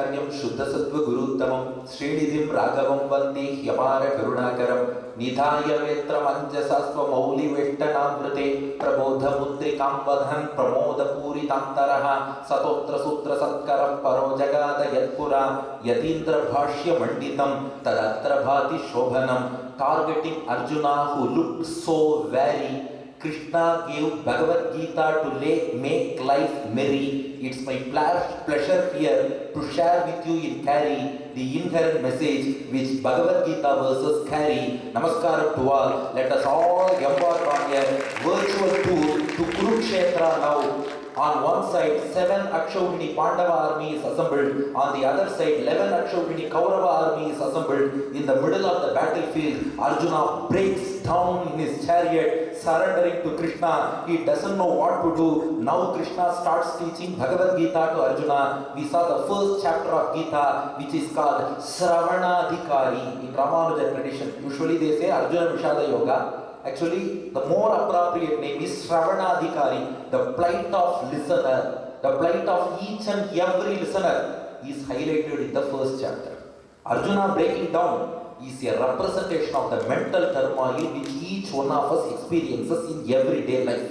Shankaracharya Shuddhasattva Guruttamam Srinidhim Raghavam Vande Hyapara Karunakaram Nidhaya Vetra Manjasasva Mauli Vettanamrite Prabodha Mudrikam Vadhan Pramoda Puri Tantaraha Satotra Sutra Satkaram Parojagada Yatpura Yatindra Bhashya Manditam Tadatra Bhati Shobhanam. Targeting Arjuna who looked so very. Krishna gave Bhagavad Gita to make life merry. It's my pleasure here to share with you in Cary the inherent message which Bhagavad Gita versus Cary. Namaskaram to all. Let us all embark on a virtual tour to Kurukshetra now. On one side, 7 Akshaurani Pandava army is assembled. On the other side, 11 Akshaurani Kaurava army is assembled. In the middle of the battlefield, Arjuna breaks down in his chariot, surrendering to Krishna. He doesn't know what to do. Now Krishna starts teaching Bhagavad Gita to Arjuna. We saw the first chapter of Gita, which is called Sravanadhikari in Ramanuja tradition. Usually they say Arjuna Vishada Yoga. Actually, the more appropriate name is Sravanadhikari, the plight of listener, the plight of each and every listener is highlighted in the first chapter. Arjuna breaking down is a representation of the mental turmoil which each one of us experiences in everyday life.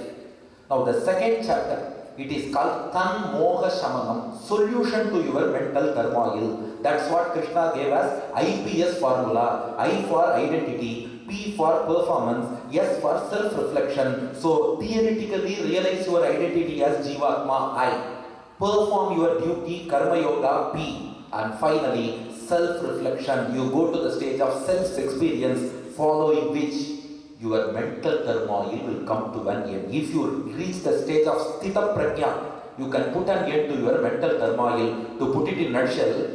Now the second chapter, it is called Tan Moha Shamanam, solution to your mental turmoil. That's what Krishna gave us IPS formula, I for identity, P for performance, S for self-reflection. So theoretically realize your identity as Jivatma, I. Perform your duty, Karma Yoga, P. And finally, self-reflection. You go to the stage of self-experience, following which your mental turmoil will come to an end. If you reach the stage of Sthita Prajna, you can put an end to your mental turmoil. To put it in a nutshell,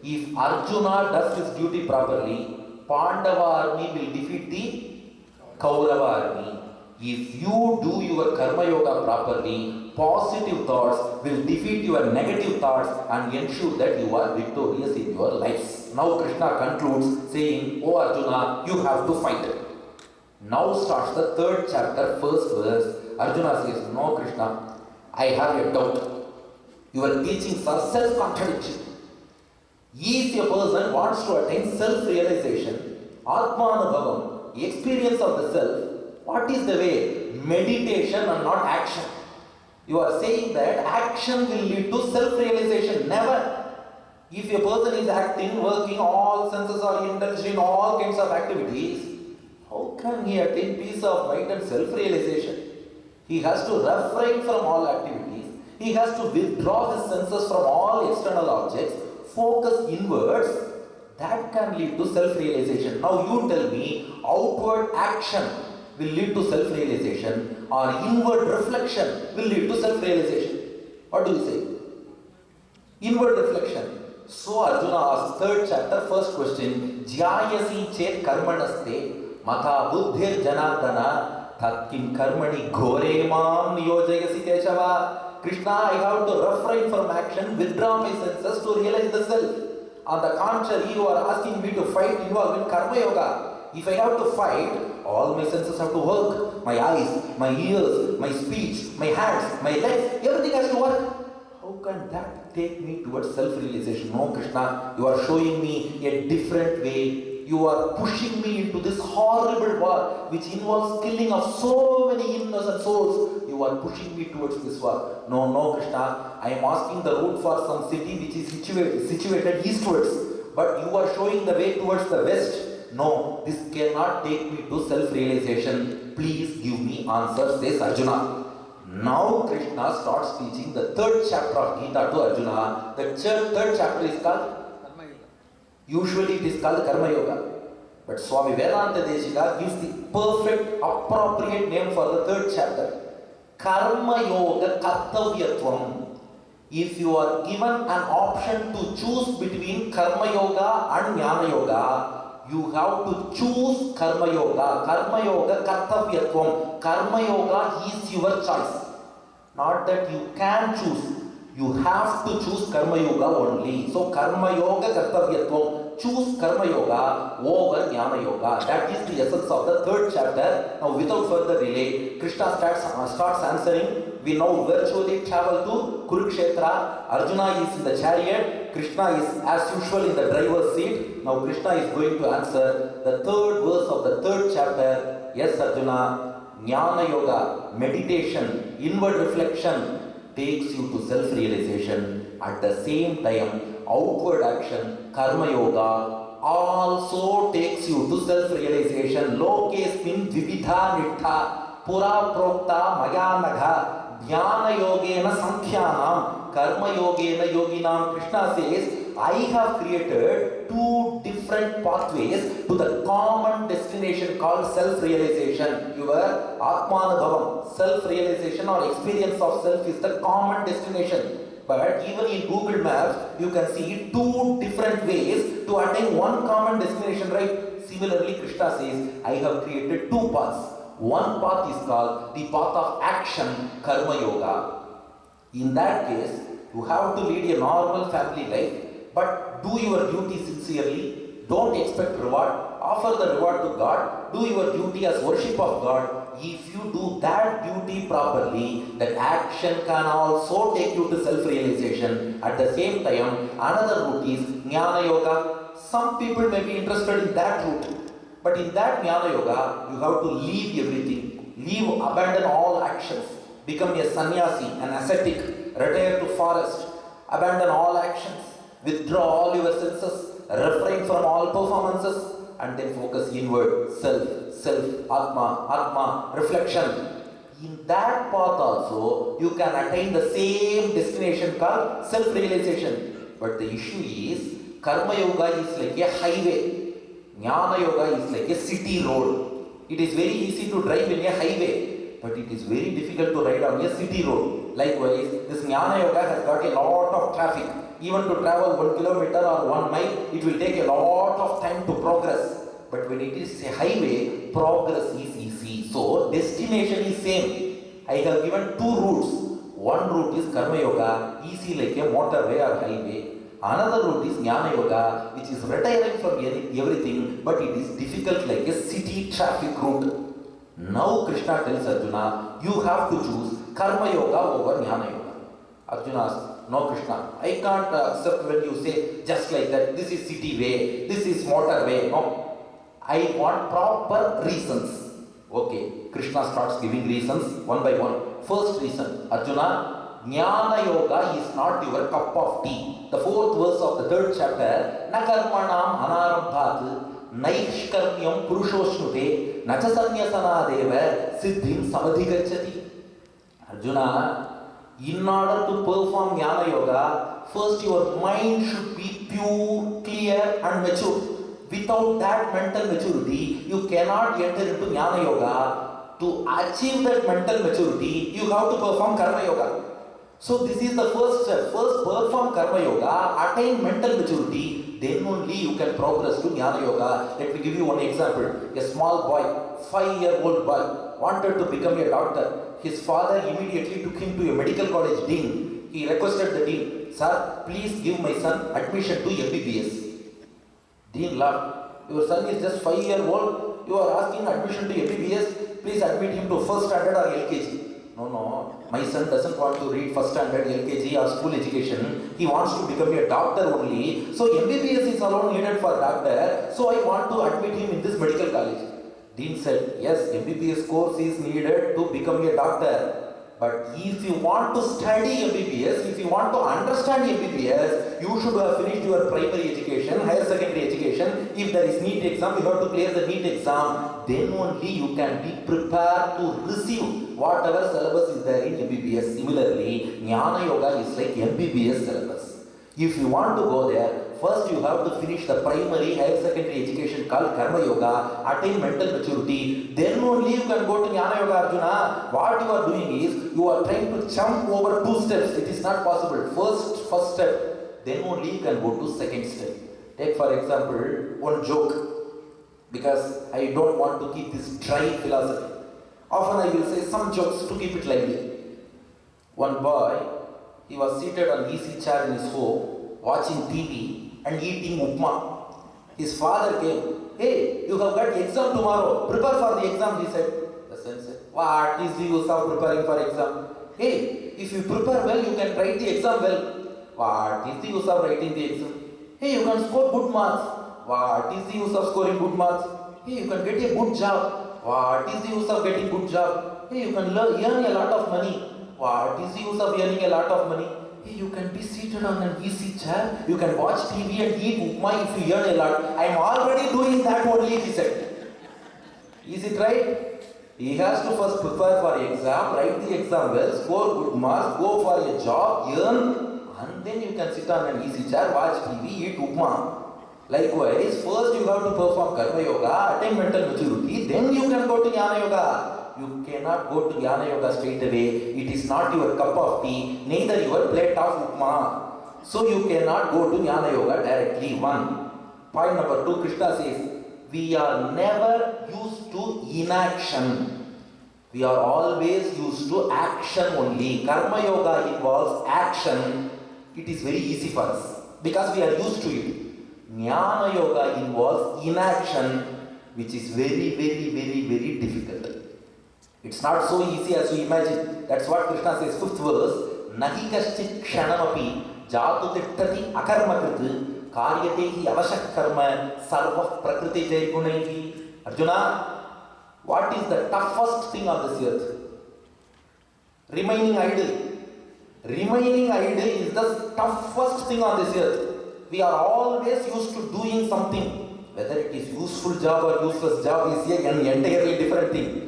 if Arjuna does his duty properly, Pandava army will defeat the Kaurava army. If you do your Karma Yoga properly, positive thoughts will defeat your negative thoughts and ensure that you are victorious in your lives. Now Krishna concludes saying, "O Arjuna, you have to fight." Now starts the third chapter, first verse. Arjuna says, "No Krishna, I have a doubt. Your teachings are self-contradiction. If a person wants to attain self-realization, Atmanubhavam, experience of the self, what is the way? Meditation and not action. You are saying that action will lead to self-realization. Never. If a person is acting, working, all senses are indulged in all kinds of activities, how can he attain peace of mind and self-realization? He has to refrain from all activities. He has to withdraw his senses from all external objects, focus inwards. That can lead to self-realization. Now you tell me, outward action will lead to self-realization or inward reflection will lead to self-realization. What do you say? Inward reflection. So Arjuna asks, third chapter, first question, Jyayasi chet karmanaste matha buddhir janardana tatkim karmani ghore mam niyojayasi keshava. Krishna, I have to refrain from action, withdraw my senses to realize the self. On the contrary, you are asking me to fight involved in Karma Yoga. If I have to fight, all my senses have to work. My eyes, my ears, my speech, my hands, my legs, everything has to work. How can that take me towards self-realization? No, Krishna, you are showing me a different way. You are pushing me into this horrible war which involves killing of so many innocent souls. You are pushing me towards this war. No, Krishna, I am asking the route for some city which is situated eastwards. But you are showing the way towards the west. No, this cannot take me to self-realization. Please give me answer, says Arjuna. Now Krishna starts teaching the third chapter of Gita to Arjuna. The third chapter is called Karma Yoga. Usually it is called Karma Yoga. But Swami Vedanta Deshika gives the perfect, appropriate name for the third chapter. Karma Yoga Kartavyatvam. If you are given an option to choose between Karma Yoga and Jnana Yoga, you have to choose Karma Yoga. Karma Yoga Kartavyatvam. Karma Yoga is your choice. Not that you can choose. You have to choose Karma Yoga only. So Karma Yoga Kartavyatvam. Choose Karma Yoga over Jnana Yoga. That is the essence of the third chapter. Now without further delay, Krishna starts answering We now virtually travel to Kurukshetra. Arjuna is in the chariot. Krishna is as usual in the driver's seat. Now Krishna is going to answer the third verse of the third chapter. Yes, Arjuna, Jnana Yoga, meditation, inward reflection takes you to self-realization. At the same time, outward action, Karma Yoga, also takes you to self-realization. Lokesmin vividha nittha pura prokta maya nagha Jnana yogena sankhyanam karma yogena yoginam. Krishna says, I have created two different pathways to the common destination called self-realization. Your Atmanubhavam, self-realization or experience of self is the common destination. But even in Google Maps, you can see two different ways to attain one common destination, right? Similarly, Krishna says, I have created two paths. One path is called the path of action, Karma Yoga. In that case, you have to lead a normal family life, but do your duty sincerely. Don't expect reward. Offer the reward to God. Do your duty as worship of God. If you do that duty properly, that action can also take you to self-realization. At the same time, another route is Jnana Yoga. Some people may be interested in that route. But in that Jnana Yoga, you have to leave everything. Abandon all actions. Become a sannyasi, an ascetic. Retire to forest. Abandon all actions. Withdraw all your senses. Refrain from all performances. And then focus inward. Self, Atma, reflection. In that path also, you can attain the same destination called self-realization. But the issue is, Karma Yoga is like a highway. Jnana Yoga is like a city road. It is very easy to drive in a highway, but it is very difficult to ride on a city road. Likewise, this Jnana Yoga has got a lot of traffic. Even to travel 1 kilometer or 1 mile, it will take a lot of time to progress. But when it is a highway, progress is easy. So, destination is same. I have given two routes. One route is Karma Yoga, easy like a motorway or highway. Another route is Jnana Yoga, which is retiring from everything, but it is difficult like a city traffic route. Now Krishna tells Arjuna, you have to choose Karma Yoga over Jnana Yoga. Arjuna asks, no Krishna, I can't accept when you say just like that, this is city way, this is motorway. No, I want proper reasons. Okay, Krishna starts giving reasons one by one. First reason, Arjuna, Jnana Yoga is not your cup of tea. The fourth verse of the third chapter, Na karmanam anarambhat naishkarmyam purushoshnute nacha sanyasana deva siddhim samadhigacchati. Arjuna, in order to perform Jnana Yoga, first your mind should be pure, clear and mature. Without that mental maturity, you cannot enter into Jnana Yoga. To achieve that mental maturity, you have to perform Karma Yoga. So this is the first step. First perform Karma Yoga, attain mental maturity, then only you can progress to Jnana Yoga. Let me give you one example. A small boy, 5-year-old boy, wanted to become a doctor. His father immediately took him to a medical college dean. He requested the dean, sir, please give my son admission to MBBS. Dean laughed. Your son is just 5-year-old. You are asking admission to MBBS. Please admit him to first standard or LKG. No, my son doesn't want to read first standard, LKG or school education. He wants to become a doctor only. So MBBS is alone needed for doctor. So I want to admit him in this medical college. Dean said, yes, MBBS course is needed to become a doctor. But if you want to study MBBS, if you want to understand MBBS, you should have finished your primary education, higher secondary education. If there is NEET exam, you have to clear the NEET exam. Then only you can be prepared to receive whatever syllabus is there in MBBS. Similarly, Jnana Yoga is like MBBS syllabus. If you want to go there, first you have to finish the primary higher secondary education called Karma Yoga, attain mental maturity, then only you can go to Jnana Yoga. Arjuna, what you are doing is, you are trying to jump over 2 steps. It is not possible. First step, then only you can go to second step. Take for example, one joke, because I don't want to keep this dry philosophy. Often I will say some jokes to keep it lively. One boy, he was seated on easy chair in his home, watching TV and eating upma. His father came. Hey, you have got exam tomorrow. Prepare for the exam, he said. The son said, what is the use of preparing for exam? Hey, if you prepare well, you can write the exam well. What is the use of writing the exam? Hey, you can score good marks. What is the use of scoring good marks? Hey, you can get a good job. What is the use of getting good job? Hey, you can earn a lot of money. What is the use of earning a lot of money? Hey, you can be seated on an easy chair. You can watch TV and eat upma if you earn a lot. I am already doing that only, he said. Is it right? He has to first prepare for exam, write the exam well, score good marks, go for a job, earn, and then you can sit on an easy chair, watch TV, eat upma. Likewise, first you have to perform karma yoga, attain mental maturity, then you can go to jnana yoga. You cannot go to jnana yoga straight away. It is not your cup of tea, neither your plate of upma. So you cannot go to jnana yoga directly. One. Point number 2, Krishna says, we are never used to inaction. We are always used to action only. Karma yoga involves action. It is very easy for us because we are used to it. Jnana yoga involves inaction, which is very, very, very, very difficult. It's not so easy as you imagine. That's what Krishna says, 5th verse. Nahi kaschit kshanamapi jatu tittati akarmakrit karyatehi avashak karma sarva prakriti jaygunaihi. Arjuna, what is the toughest thing on this earth? Remaining idle. Remaining idle is the toughest thing on this earth. We are always used to doing something. Whether it is useful job or useless job is an entirely different thing.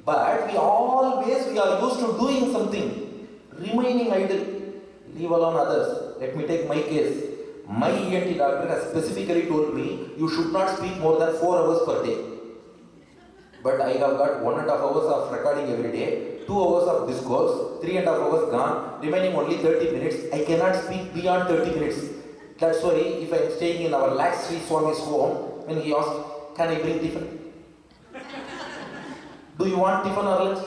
But we are used to doing something. Remaining idle. Leave alone others. Let me take my case. My ENT doctor has specifically told me you should not speak more than 4 hours per day. But I have got 1.5 hours of recording every day, 2 hours of discourse, 3.5 hours gone, remaining only 30 minutes. I cannot speak beyond 30 minutes. That's why if I am staying in our Lax Sri Swami's home, when he asked, can I bring tiffin? Do you want tiffin or lunch?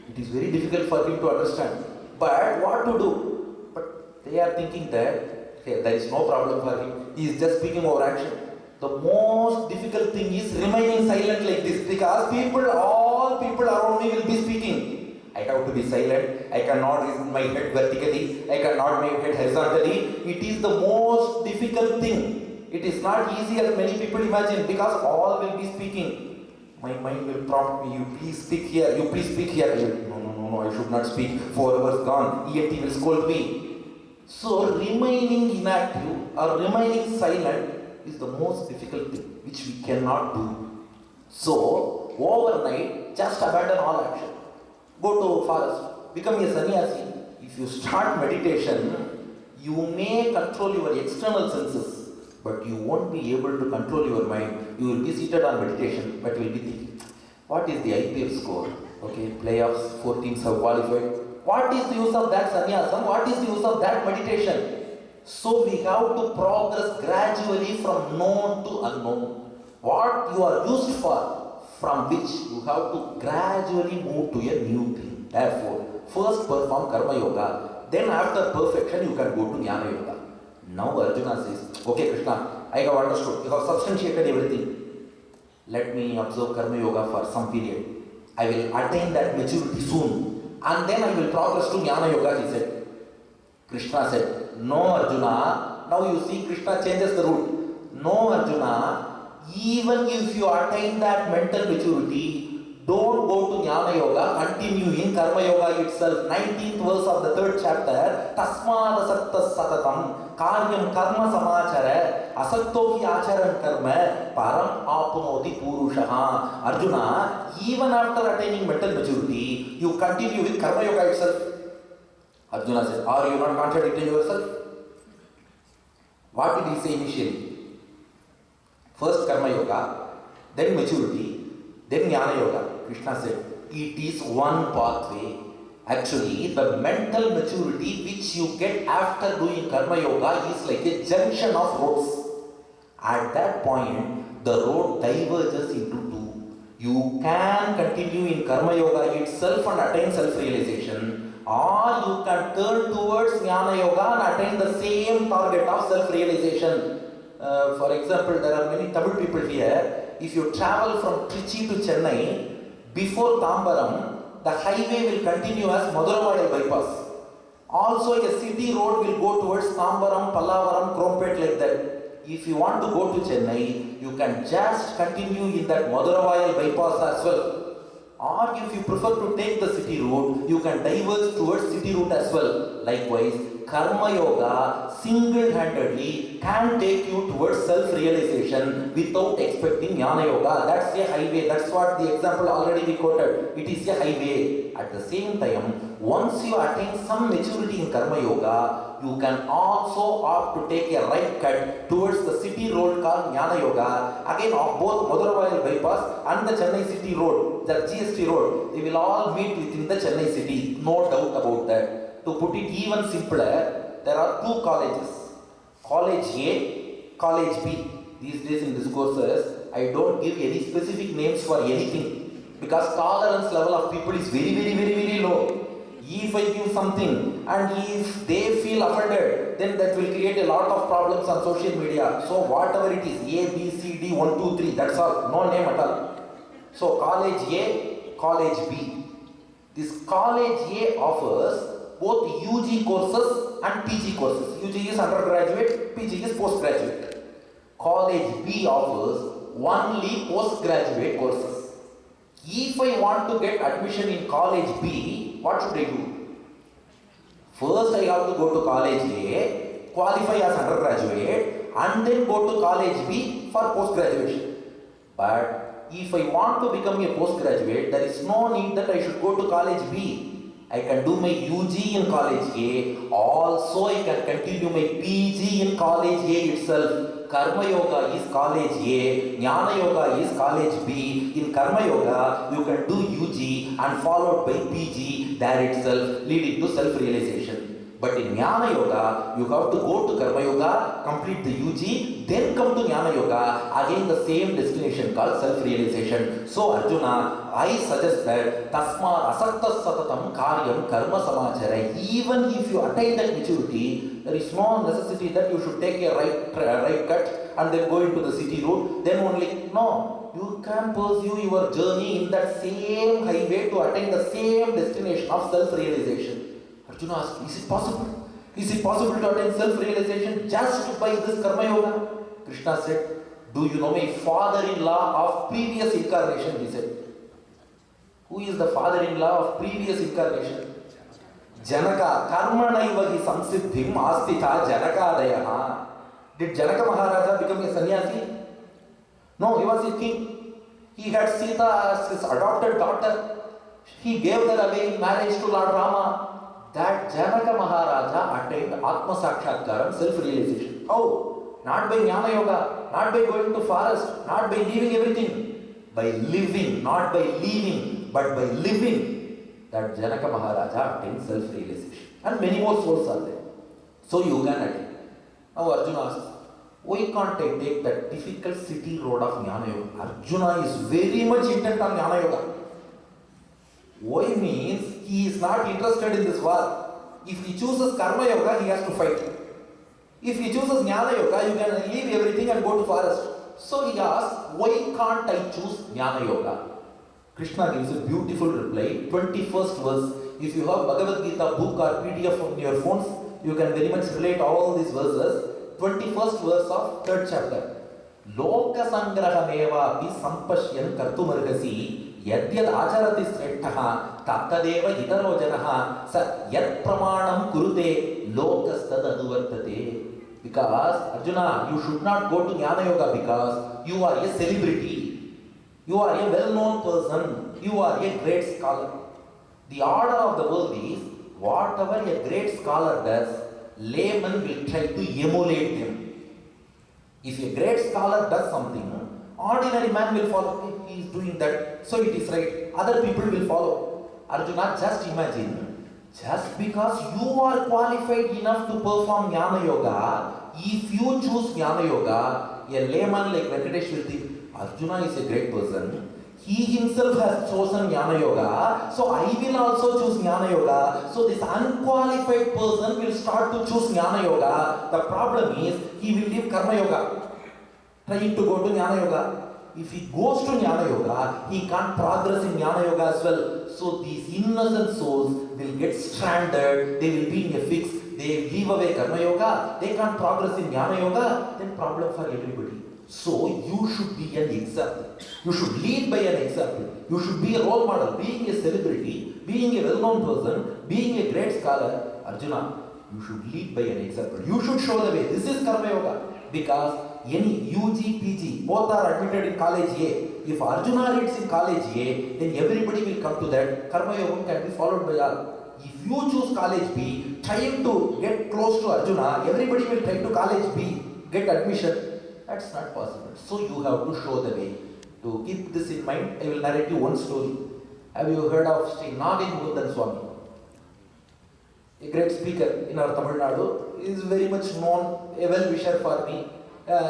It is very difficult for him to understand. But what to do? But they are thinking that there is no problem for him. He is just speaking over action. The most difficult thing is remaining silent like this because all people around me will be speaking. I have to be silent. I cannot raise my head vertically. I cannot make head horizontally. It is the most difficult thing. It is not easy as many people imagine because all will be speaking. My mind will prompt me, you please speak here, you please speak here. No, I should not speak. 4 hours gone. ENT will scold me. So remaining inactive or remaining silent is the most difficult thing which we cannot do. So overnight, just abandon all action. Go to forest, become a sannyasi. If you start meditation, you may control your external senses, but you won't be able to control your mind. You will be seated on meditation, but you will be thinking, what is the IPL score? Okay, playoffs, 4 teams have qualified. What is the use of that sannyasam? What is the use of that meditation? So we have to progress gradually from known to unknown. What you are used for, from which you have to gradually move to a new thing. Therefore, first perform karma yoga, then after perfection you can go to jnana yoga. Now Arjuna says, okay Krishna, I have understood, you have substantiated everything. Let me observe karma yoga for some period. I will attain that maturity soon and then I will progress to jnana yoga, he said. Krishna said, no Arjuna. Now you see Krishna changes the route. No Arjuna. Even if you attain that mental maturity, don't go to Jnana Yoga, continue in Karma Yoga itself. 19th verse of the 3rd chapter, Tasmad asaktas satatam, karyam karma samachara, asakto hi acharan karma, param apunoti purushaha. Arjuna, even after attaining mental maturity, you continue with Karma Yoga itself. Arjuna said, are you not contradicting yourself? What did he say initially? First Karma Yoga, then maturity, then Jnana Yoga. Krishna said, it is one pathway. Actually, the mental maturity which you get after doing Karma Yoga is like a junction of roads. At that point, the road diverges into two. You can continue in Karma Yoga itself and attain self-realization, or you can turn towards Jnana Yoga and attain the same target of self-realization. For example, there are many Tamil people here. If you travel from Trichy to Chennai, before Tambaram, the highway will continue as Maduravai bypass. Also a city road will go towards Tambaram, Pallavaram, Krompet like that. If you want to go to Chennai, you can just continue in that Maduravai bypass as well. Or if you prefer to take the city route, you can diverge towards city route as well. Likewise, Karma Yoga single-handedly can take you towards self-realization without expecting Jnana Yoga. That's a highway. That's what the example already we quoted. It is a highway. At the same time, once you attain some maturity in Karma Yoga, you can also opt to take a right cut towards the city road called Jnana Yoga. Again, both Maduravai bypass and the Chennai city road, the GST road, they will all meet within the Chennai city. No doubt about that. To put it even simpler, there are two colleges. College A, College B. These days in discourses, I don't give any specific names for anything because tolerance level of people is very low. If I give something and if they feel offended, then that will create a lot of problems on social media. So whatever it is, A, B, C, D, 1, 2, 3, that's all. No name at all. So College A, College B. This College A offers both UG courses and PG courses. UG is undergraduate, PG is postgraduate. College B offers only postgraduate courses. If I want to get admission in College B, what should I do? First I have to go to College A, qualify as undergraduate, and then go to College B for postgraduation. But if I want to become a postgraduate, there is no need that I should go to College B. I can do my UG in College A, also I can continue my PG in College A itself. Karma Yoga is College A, Jnana Yoga is College B. In Karma Yoga, you can do UG and followed by PG there itself, leading to self-realization. But in Jnana Yoga, you have to go to Karma Yoga, complete the UG, then come to Jnana Yoga, again the same destination called self-realization. So Arjuna, I suggest that Tasma Asaktas Satatam Karyam Karma Samachara. Even if you attain that maturity, there is no necessity that you should take a right cut and then go into the city route. Then only, no. You can pursue your journey in that same highway to attain the same destination of self-realization. Arjuna asked, is it possible? Is it possible to attain self-realization just by this Karma Yoga? Krishna said, do you know my father-in-law of previous incarnation? He said. Who is the father-in-law of previous incarnation? Janaka. Karmanaivahi samsiddhim astitha Janakadayaha. Did Janaka Maharaja become a sannyasi? No, he was a king. He had Sita as his adopted daughter. He gave her away in marriage to Lord Rama. That Janaka Maharaja attained Atma Sakshatkaram, self-realization. How? Not by Jnana Yoga, not by going to forest, not by leaving everything. By living, not by leaving, but by living. That Janaka Maharaja attained self-realization. And many more souls are there. So you can attain. Now Arjuna asks, why can't I take that difficult city road of Jnana Yoga? Arjuna is very much intent on Jnana Yoga. Why means he is not interested in this war. If he chooses Karma Yoga, he has to fight. If he chooses Jnana Yoga, you can leave everything and go to forest. So he asks, why can't I choose Jnana Yoga? Krishna gives a beautiful reply. 21st verse. If you have Bhagavad Gita book or PDF on your phones, you can very much relate all these verses. 21st verse of 3rd chapter. Loka sangrahameva pi sampashyan kartumargasi yadyad acharati srettha tattadeva hitaro janaha sa yad pramanam kurute lokastad anuvartate. Because Arjuna, you should not go to Jnana Yoga because you are a celebrity. You are a well-known person. You are a great scholar. The order of the world is, whatever a great scholar does, layman will try to emulate him. If a great scholar does something, ordinary man will follow. He is doing that, so it is right. Other people will follow. Arjuna, just imagine, just because you are qualified enough to perform Jnana Yoga, if you choose Jnana Yoga, a layman like Venkatesh will think, Arjuna is a great person. He himself has chosen Jnana Yoga, so I will also choose Jnana Yoga. So this unqualified person will start to choose Jnana Yoga. The problem is, he will leave Karma Yoga, trying to go to Jnana Yoga. If he goes to Jnana Yoga, he can't progress in Jnana Yoga as well. So these innocent souls will get stranded, they will be in a fix, they leave away Karma Yoga, they can't progress in Jnana Yoga, then problem for everybody. So you should be an example. You should lead by an example. You should be a role model. Being a celebrity, being a well-known person, being a great scholar, Arjuna, you should lead by an example. You should show the way. This is Karma Yoga. Because any UG, PG, both are admitted in college A. If Arjuna reads in college A, then everybody will come to that. Karma Yoga can be followed by all. If you choose college B, trying to get close to Arjuna, everybody will try to college B, get admission. That's not possible. So you have to show the way. To keep this in mind, I will narrate you one story. Have you heard of Sri Nagin Swami? A great speaker in our Tamil Nadu. He is very much known, a well-wisher for me.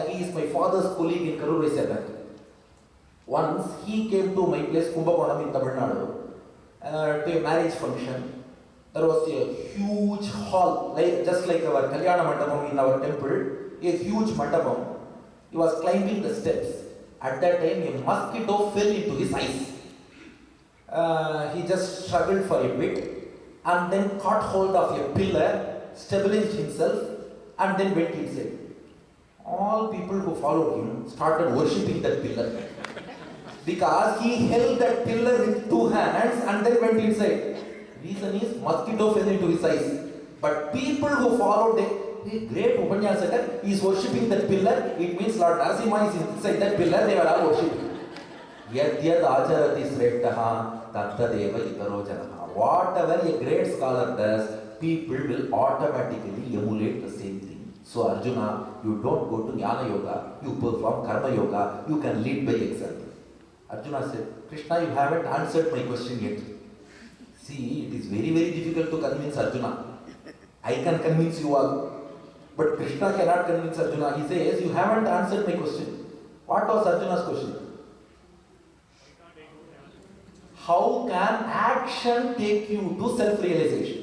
He is my father's colleague in Karur Bank. Once he came to my place, Kumbakonam in Tamil Nadu, to a marriage function. There was a huge hall, just like our Kalyana Mandapam in our temple, a huge mandapam. He was climbing the steps. At that time, a mosquito fell into his eyes. He just struggled for a bit and then caught hold of a pillar, stabilized himself, and then went inside. All people who followed him started worshipping that pillar because he held that pillar with two hands and then went inside. Reason is mosquito fell into his eyes. But people who followed a great upanyasaka, he is worshipping that pillar. It means Lord Narasimha is inside that pillar. They were all worshipping. Yad yad ajarati shreshtaha tattadeva itaro janaha. Whatever a great scholar does, people will automatically emulate the same thing. So Arjuna, you don't go to Jnana Yoga, you perform Karma Yoga, you can lead by example. Arjuna said, Krishna, you haven't answered my question yet. See, it is very, very difficult to convince Arjuna. I can convince you all. But Krishna cannot convince Arjuna. He says, you haven't answered my question. What was Arjuna's question? How can action take you to self-realization?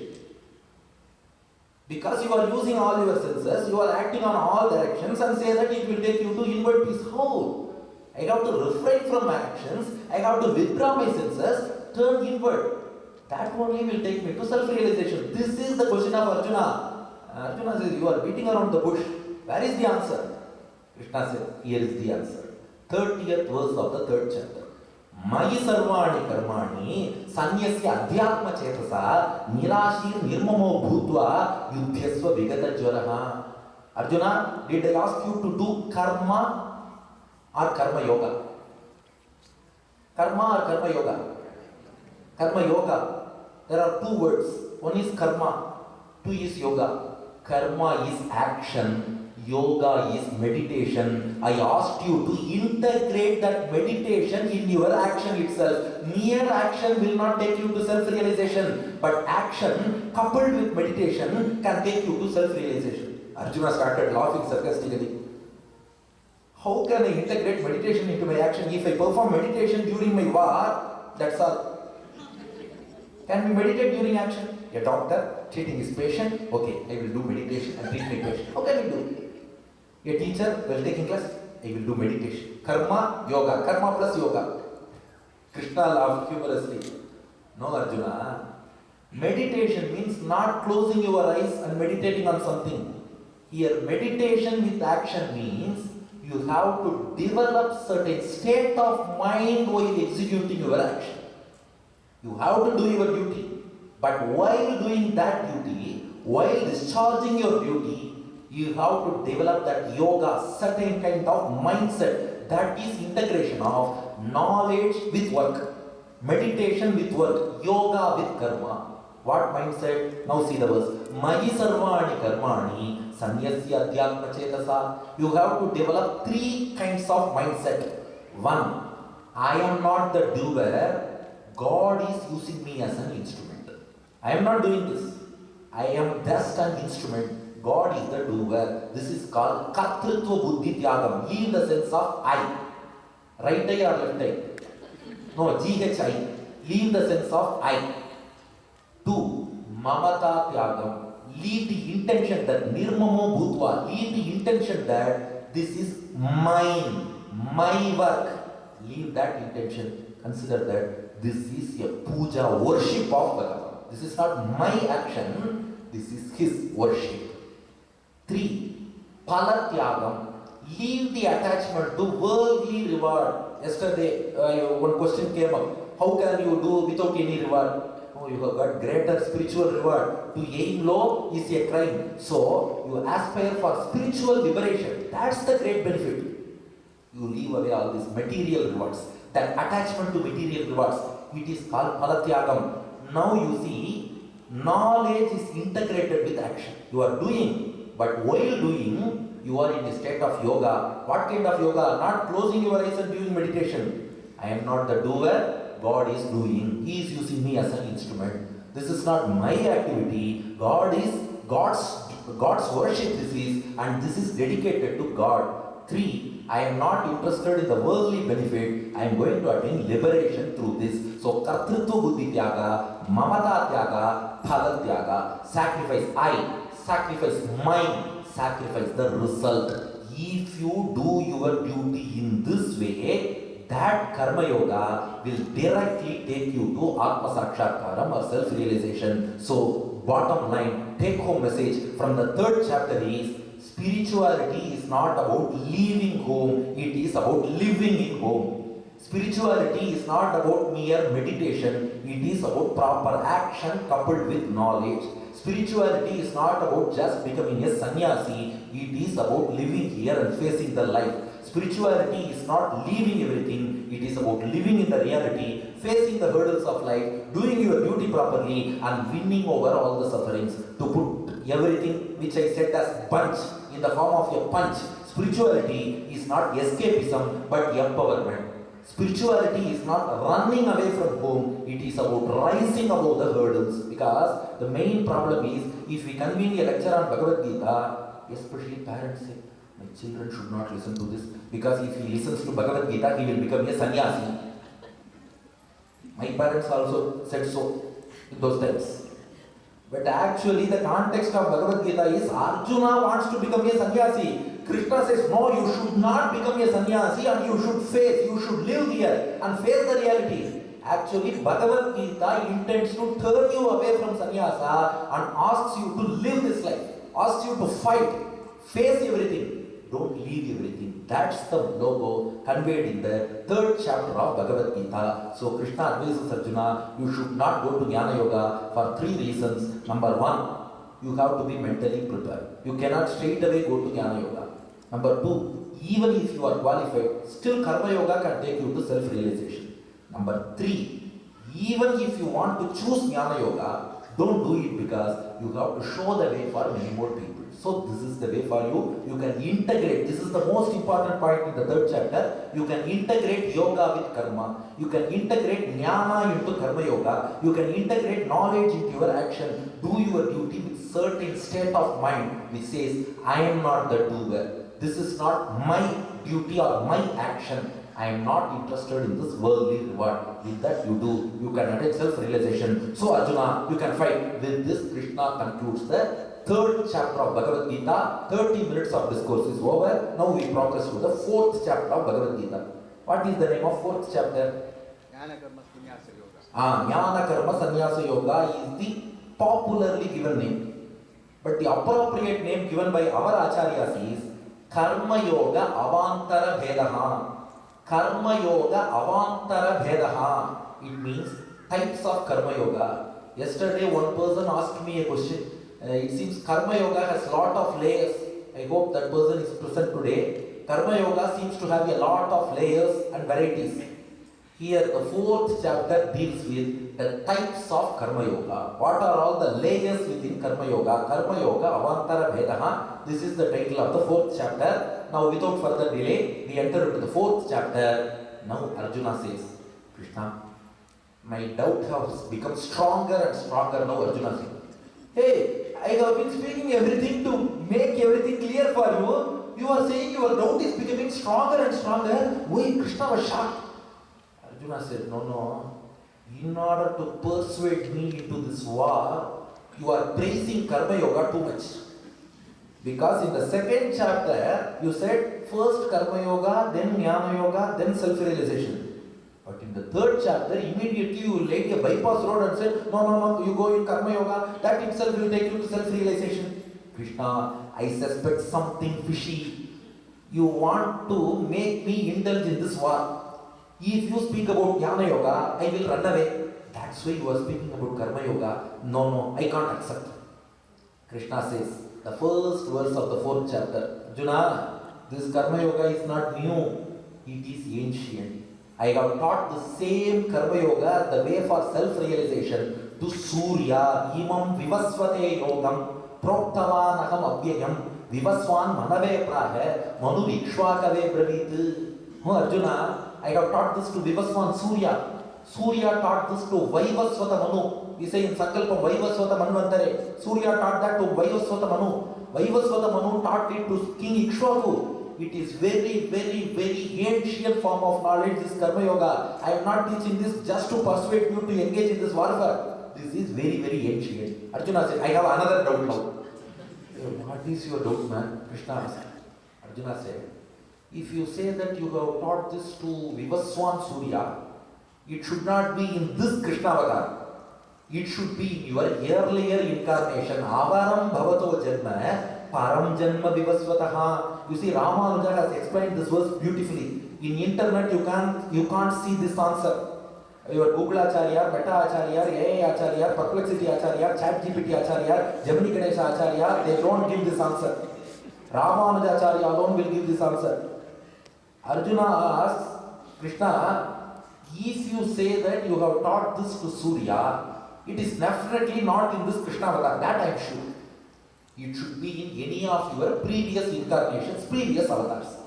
Because you are using all your senses, you are acting on all directions and say that it will take you to inward peace. How? I have to refrain from my actions, I have to withdraw my senses, turn inward. That only will take me to self-realization. This is the question of Arjuna. Arjuna says, you are beating around the bush. Where is the answer? Krishna said, here is the answer. 30th verse of the 3rd chapter. Mayi sarvani karmani sanyasya adhyatma chetasa nirashir nirmamo bhutva yudhyasva vigata jwaraha. Arjuna, did I ask you to do karma or karma yoga? Karma or karma yoga? Karma yoga. There are two words. One is karma, two is yoga. Karma is action, yoga is meditation. I asked you to integrate that meditation in your action itself. Mere action will not take you to self-realization, but action coupled with meditation can take you to self-realization. Arjuna started laughing sarcastically. How can I integrate meditation into my action? If I perform meditation during my war, that's all. Can we meditate during action? A doctor treating his patient, okay, I will do meditation and treat my patient. How can we do? A teacher while taking class, I will do meditation. Karma, yoga. Karma plus yoga. Krishna laughed humorously. No, Arjuna. Meditation means not closing your eyes and meditating on something. Here, meditation with action means you have to develop certain state of mind while executing your action. You have to do your duty. But while doing that duty, while discharging your duty, you have to develop that yoga, certain kind of mindset. That is integration of knowledge with work, meditation with work, yoga with karma. What mindset? Now see the verse. Mayi sarvani karmani sanyasya adhyatma chetasa. You have to develop 3 kinds of mindset. 1. I am not the doer. God is using me as an instrument. I am not doing this. I am just an instrument. God is the doer. This is called kartrutva buddhi tyagam. E in the sense of I. Right eye or left eye? No, GHI. E in the sense of I. 2. Mamata tyagam. Leave the intention that nirmamo bhutva. Leave the intention that this is mine, my work. leave that intention. Consider that this is a puja, worship of Bhagavan. This is not my action, this is his worship. 3. Palatyagam. Leave the attachment to worldly reward. Yesterday, one question came up. How can you do without any reward? Oh, you have got greater spiritual reward. To aim low is a crime. So, you aspire for spiritual liberation. That's the great benefit. You leave away all these material rewards. That attachment to material rewards, it is called palatyagam. Now you see, knowledge is integrated with action. You are doing, but while doing, you are in a state of yoga. What kind of yoga? Not closing your eyes and doing meditation. I am not the doer, God is doing. He is using me as an instrument. This is not my activity. God's worship this is, and this is dedicated to God. 3. I am not interested in the worldly benefit. I am going to attain liberation through this. So, kartrutva buddhi tyaga, mamata tyaga, phala tyaga. Sacrifice I, sacrifice mine, sacrifice the result. If you do your duty in this way, that karma yoga will directly take you to atma sakshatkaram or self-realization. So, bottom line, take home message from the 3rd chapter is, spirituality is not about leaving home, it is about living in home. Spirituality is not about mere meditation, it is about proper action coupled with knowledge. Spirituality is not about just becoming a sannyasi, it is about living here and facing the life. Spirituality is not leaving everything, it is about living in the reality, facing the hurdles of life, doing your duty properly and winning over all the sufferings. To put everything which I said as bunch in the form of a punch, spirituality is not escapism but empowerment. Spirituality is not running away from home, it is about rising above the hurdles, because the main problem is, if we convene a lecture on Bhagavad Gita, especially parents say, my children should not listen to this, because if he listens to Bhagavad Gita, he will become a sannyasi. My parents also said so in those times. But actually the context of Bhagavad Gita is Arjuna wants to become a sannyasi. Krishna says, no, you should not become a sannyasi and you should face, you should live here and face the reality. Actually, Bhagavad Gita intends to turn you away from sannyasa and asks you to live this life, asks you to fight, face everything. Don't leave everything. That's the logo conveyed in the 3rd chapter of Bhagavad Gita. So Krishna advises Arjuna, you should not go to Jnana Yoga for 3 reasons. Number 1, you have to be mentally prepared. You cannot straight away go to Jnana Yoga. Number 2, even if you are qualified, still Karma Yoga can take you to self-realization. Number 3, even if you want to choose Jnana Yoga, don't do it because you have to show the way for many more people. So this is the way for you. You can integrate. This is the most important point in the 3rd chapter. You can integrate yoga with karma. You can integrate jnana into karma yoga. You can integrate knowledge into your action. Do your duty with certain state of mind which says, I am not the doer. This is not my duty or my action. I am not interested in this worldly reward. With that you do. You can attain self-realization. So Arjuna, you can fight. With this, Krishna concludes the 3rd chapter of Bhagavad Gita. 30 minutes of discourse is over. Now we progress to the 4th chapter of Bhagavad Gita. What is the name of 4th chapter? Jnana Karma Sannyasa Yoga. Jnana Karma Sannyasa Yoga is the popularly given name. But the appropriate name given by our acharyas is Karma Yoga Avantara Vedaha. Karma Yoga Avantara Vedaha. It means types of Karma Yoga. Yesterday one person asked me a question. It seems Karma Yoga has lot of layers. I hope that person is present today. Karma Yoga seems to have a lot of layers and varieties. Here the 4th chapter deals with the types of Karma Yoga. What are all the layers within Karma Yoga? Karma Yoga Avantara Vedaha. This is the title of the 4th chapter. Now without further delay, we enter into the 4th chapter. Now Arjuna says, Krishna, my doubt has become stronger and stronger. Now Arjuna says, hey, I have been speaking everything to make everything clear for you. You are saying your doubt is becoming stronger and stronger. Why? Krishna was shocked. Arjuna said, no. In order to persuade me into this war, you are praising Karma Yoga too much. Because in the second chapter, you said first karma yoga, then jnana yoga, then self-realization. But in the third chapter, immediately you laid a bypass road and said, no, you go in karma yoga, that itself will take you to self-realization. Krishna, I suspect something fishy. You want to make me indulge in this war. If you speak about jnana yoga, I will run away. That's why you are speaking about karma yoga. No, I can't accept. Krishna says, the first verse of the fourth chapter, Arjuna, this karma yoga is not new, it is ancient. I have taught the same karma yoga, the way for self-realization, to Surya, imam vivasvate yogam, proktavan aham abhyayam, vivaswan manave prahe, manu vikshvakave bravit. Arjuna, I have taught this to Vivaswan Surya. Surya taught this to Vaivasvata Manu. We say in Sankalpam, Vaivasvata Manvantare. Surya taught that to Vaivasvata Manu. Vaivasvata Manu taught it to King Ikshvaku. It is very, very, very ancient form of knowledge, this Karma Yoga. I am not teaching this just to persuade you to engage in this warfare. This is very, very ancient. Arjuna said, I have another doubt now. What is your doubt, man? Krishna asked. Arjuna said, if you say that you have taught this to Vivaswan Surya, it should not be in this Krishna avatar. It should be in your earlier incarnation. Avaram bhavato janma, param janma vivasvataha. You see, Ramanuja has explained this verse beautifully. In internet, you can't see this answer. Your Google Acharya, Meta Acharya, AI Acharya, Perplexity Acharya, ChatGPT Acharya, Gemini Ganesha Acharya, they don't give this answer. Ramanuja Acharya alone will give this answer. Arjuna asks Krishna, if you say that you have taught this to Surya, it is definitely not in this Krishna avatar, that I am sure. It should be in any of your previous incarnations, previous avatars.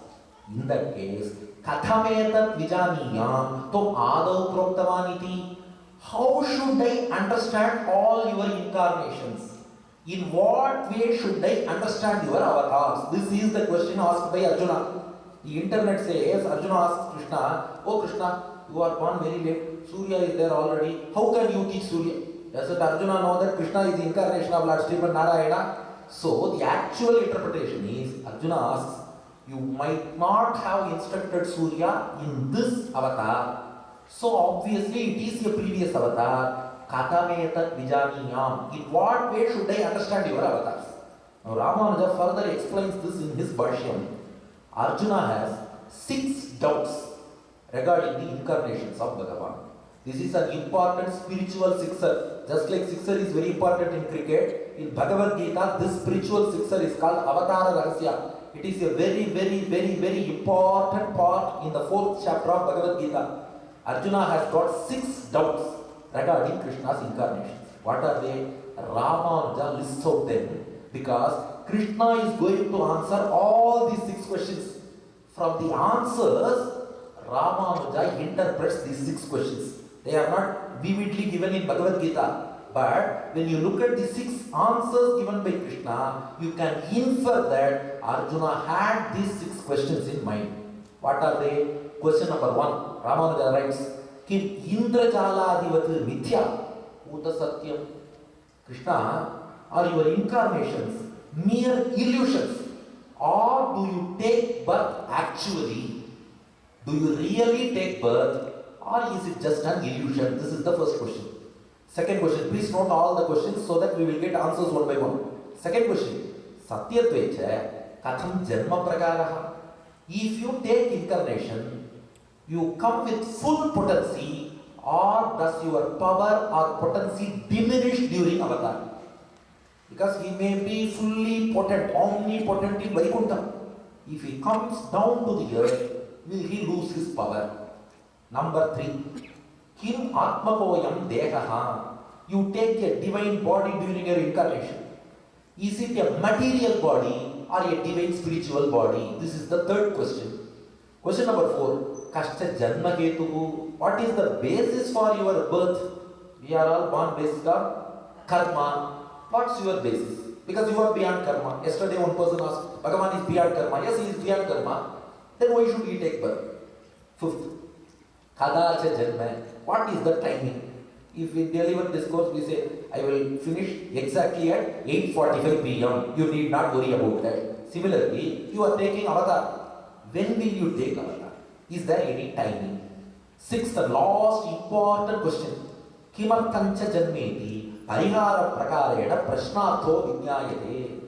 In that case, Kathametat Vijaniyam Tom Adau Proktavaniti. How should I understand all your incarnations? In what way should I understand your avatars? This is the question asked by Arjuna. The internet says, Arjuna asks Krishna, oh Krishna, you are born very late, Surya is there already, how can you teach Surya? Doesn't Arjuna know that Krishna is the incarnation of Lord Srimad Narayana? So the actual interpretation is, Arjuna asks, you might not have instructed Surya in this avatar, so obviously it is a previous avatar. Kathametat Vijaniyam. In what way should I understand your avatars? Now Ramanuja further explains this in his Bhashyam. Arjuna has 6 doubts regarding the incarnations of Bhagavan. This is an important spiritual sixer. Just like sixer is very important in cricket, in Bhagavad Gita, this spiritual sixer is called Avatara Rahasya. It is a very, very, very, very important part in the 4th chapter of Bhagavad Gita. Arjuna has got 6 doubts regarding Krishna's incarnations. What are they? Ramanuja lists out them because Krishna is going to answer all these 6 questions. From the answers, Ramanuja interprets these 6 questions. They are not vividly given in Bhagavad Gita, but when you look at the 6 answers given by Krishna, you can infer that Arjuna had these 6 questions in mind. What are they? Question number 1, Ramanuja writes, Kim Indrajaladivat Mithya Uta Satyam. Krishna, are your incarnations mere illusions, or do you take birth actually? Do you really take birth, or is it just an illusion? This is the first question. Second question, please note all the questions so that we will get answers one by one. Second question, Satyatvecha Katham Janma Prakaraha. If you take incarnation, you come with full potency, or does your power or potency diminish during avatar? Because he may be fully potent, omnipotent in Vaikuntha. If he comes down to the earth, will he lose his power? Number 3, Kim Atmakoyam Dehaha. You take a divine body during your incarnation. Is it a material body or a divine spiritual body? This is the third question. Question number 4, Kashta Janma Ketuhu. What is the basis for your birth? We are all born based on karma. What's your basis? Because you are beyond karma. Yesterday one person asked, Bhagavan is beyond karma. Yes, he is beyond karma. Then why should he take birth? 5th, Kadacha Janma. What is the timing? If we deliver this course, we say, I will finish exactly at 8:45 p.m. You need not worry about that. Similarly, you are taking avatar. When will you take avatar? Is there any timing? Sixth and last important question. Kimartancha janmeti parihara prakarena prashnartho vinyayate.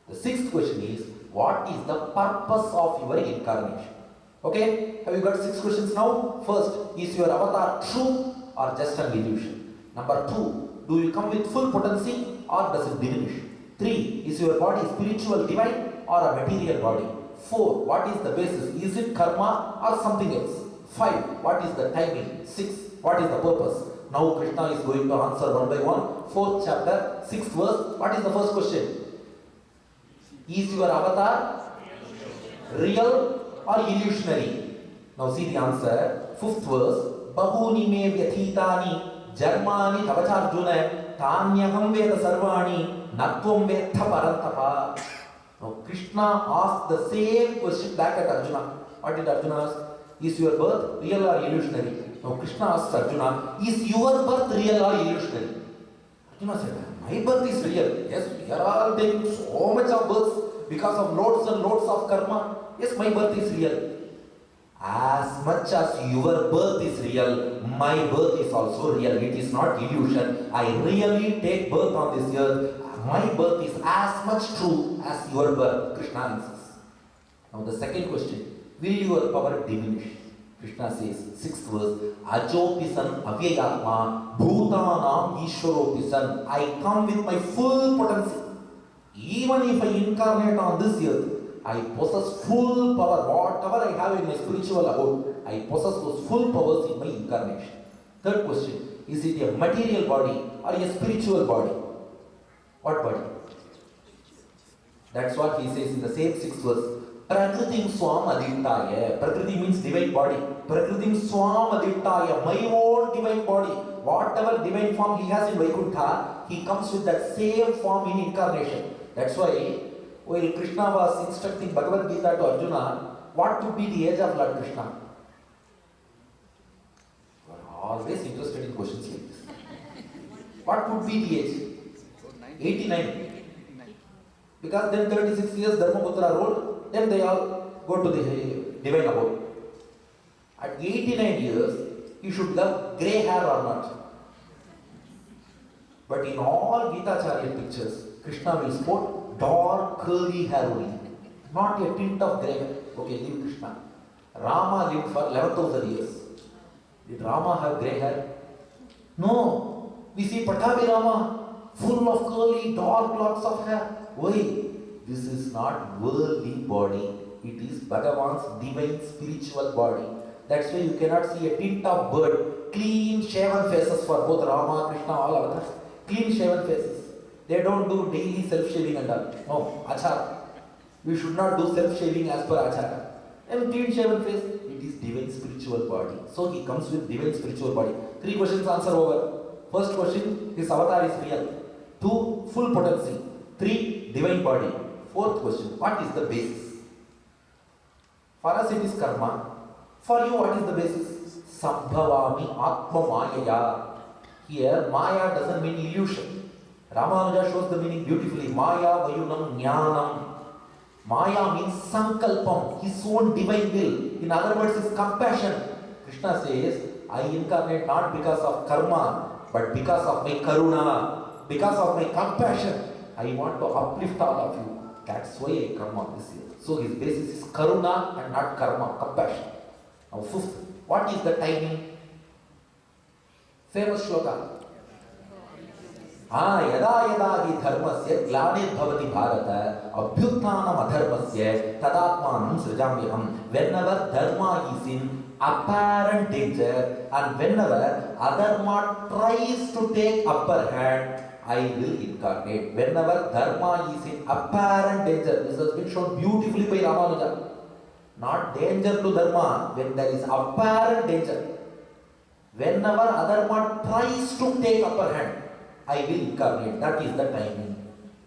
The sixth question is, what is the purpose of your incarnation? Okay, have you got 6 questions now? First, is your avatar true or just an illusion? Number 2, do you come with full potency or does it diminish? 3, is your body spiritual, divine or a material body? 4, what is the basis? Is it karma or something else? 5, what is the timing? 6, what is the purpose? Now Krishna is going to answer one by one. 4th chapter, 6th verse, what is the first question? Is your avatar real or illusionary? Now see the answer. 5th verse. Bahuni me vyathitani jarmani tavacharjuna tanyaham veda sarvani natvam vetha parantapa. Now Krishna asked the same question back at Arjuna. What did Arjuna ask? Is your birth real or illusionary? Now Krishna asked Arjuna, is your birth real or illusionary? Arjuna said, my birth is real. Yes, we are all taking so much of births because of loads and loads of karma. Yes, my birth is real. As much as your birth is real, my birth is also real. It is not illusion. I really take birth on this earth. My birth is as much true as your birth. Krishna answers. Now the second question, will your power diminish? Krishna says, 6th verse, Ajopisan avyayatma bhutanam ishwaropisan. I come with my full potency. Even if I incarnate on this earth, I possess full power. Whatever I have in my spiritual abode, I possess those full powers in my incarnation. Third question, is it a material body or a spiritual body? What body? That's what he says in the same 6th verse. Prakritim swam adittaya. Prakriti means divine body. Prakritim swam adittaya. My own divine body. Whatever divine form he has in Vaikuntha, he comes with that same form in incarnation. That's why while Krishna was instructing Bhagavad Gita to Arjuna, what would be the age of Lord Krishna? You are always interested in questions like this. What would be the age? 89. Because then 36 years Dharmaputra ruled, then they all go to the divine abode. At 89 years, you should have grey hair or not. But in all Gita chariot pictures, Krishna will sport dark curly hair only, not a tint of grey hair. Okay, leave Krishna. Rama lived for 11,000 years. Did Rama have grey hair? No. We see Patabi Rama, full of curly, dark locks of hair. Why? This is not worldly body. It is Bhagavan's divine spiritual body. That's why you cannot see a tint of bird. Clean shaven faces for both Rama, Krishna, all avatars. Clean shaven faces. They don't do daily self-shaving and all. No, achara. We should not do self-shaving as per achara. And clean shaven face, it is divine spiritual body. So he comes with divine spiritual body. 3 questions answer over. First question, his avatar is real. 2, full potency. 3, divine body. 4th question, what is the basis? For us it is karma. For you, what is the basis? Sambhavami atma mayaya. Here, maya doesn't mean illusion. Ramanuja shows the meaning beautifully. Maya vayunam jnanam. Maya means sankalpam, his own divine will. In other words, his compassion. Krishna says, I incarnate not because of karma, but because of my karuna, because of my compassion. I want to uplift all of you. That's why I come on this year. So his basis is karuna and not karma, compassion. Now 5th, what is the timing? Famous shloka. Yada yada hi dharmasya glanir bhavati bharata abhyuttanam adharmasya tadatmanam srijamyaham. Whenever dharma is in apparent danger and whenever adharma tries to take upper hand, I will incarnate. Whenever dharma is in apparent danger, this has been shown beautifully by Ramanuja. Not danger to dharma, when there is apparent danger. Whenever adharma tries to take upper hand, I will incarnate. That is the timing.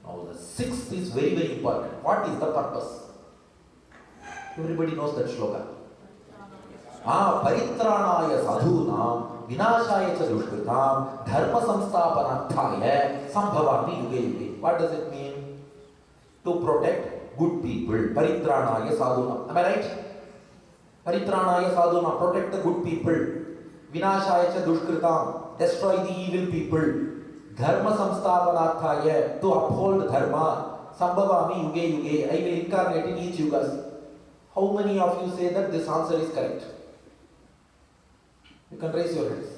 Now the 6th is very, very important. What is the purpose? Everybody knows that shloka. Paritranaya sadhunam vinashaya cha dushkritam dharma samsthapanarthaya sambhavami yuge yuge. What does it mean? To protect good people. Paritranaya sadhunam. Am I right? Paritranaya sadhunam. Protect the good people. Vinashaya cha dushkritam. Destroy the evil people. Dharma samsthapanarthaya. To uphold dharma. Sambhavami yuge yuge. I will incarnate in each yugas. How many of you say that this answer is correct? You can raise your hands.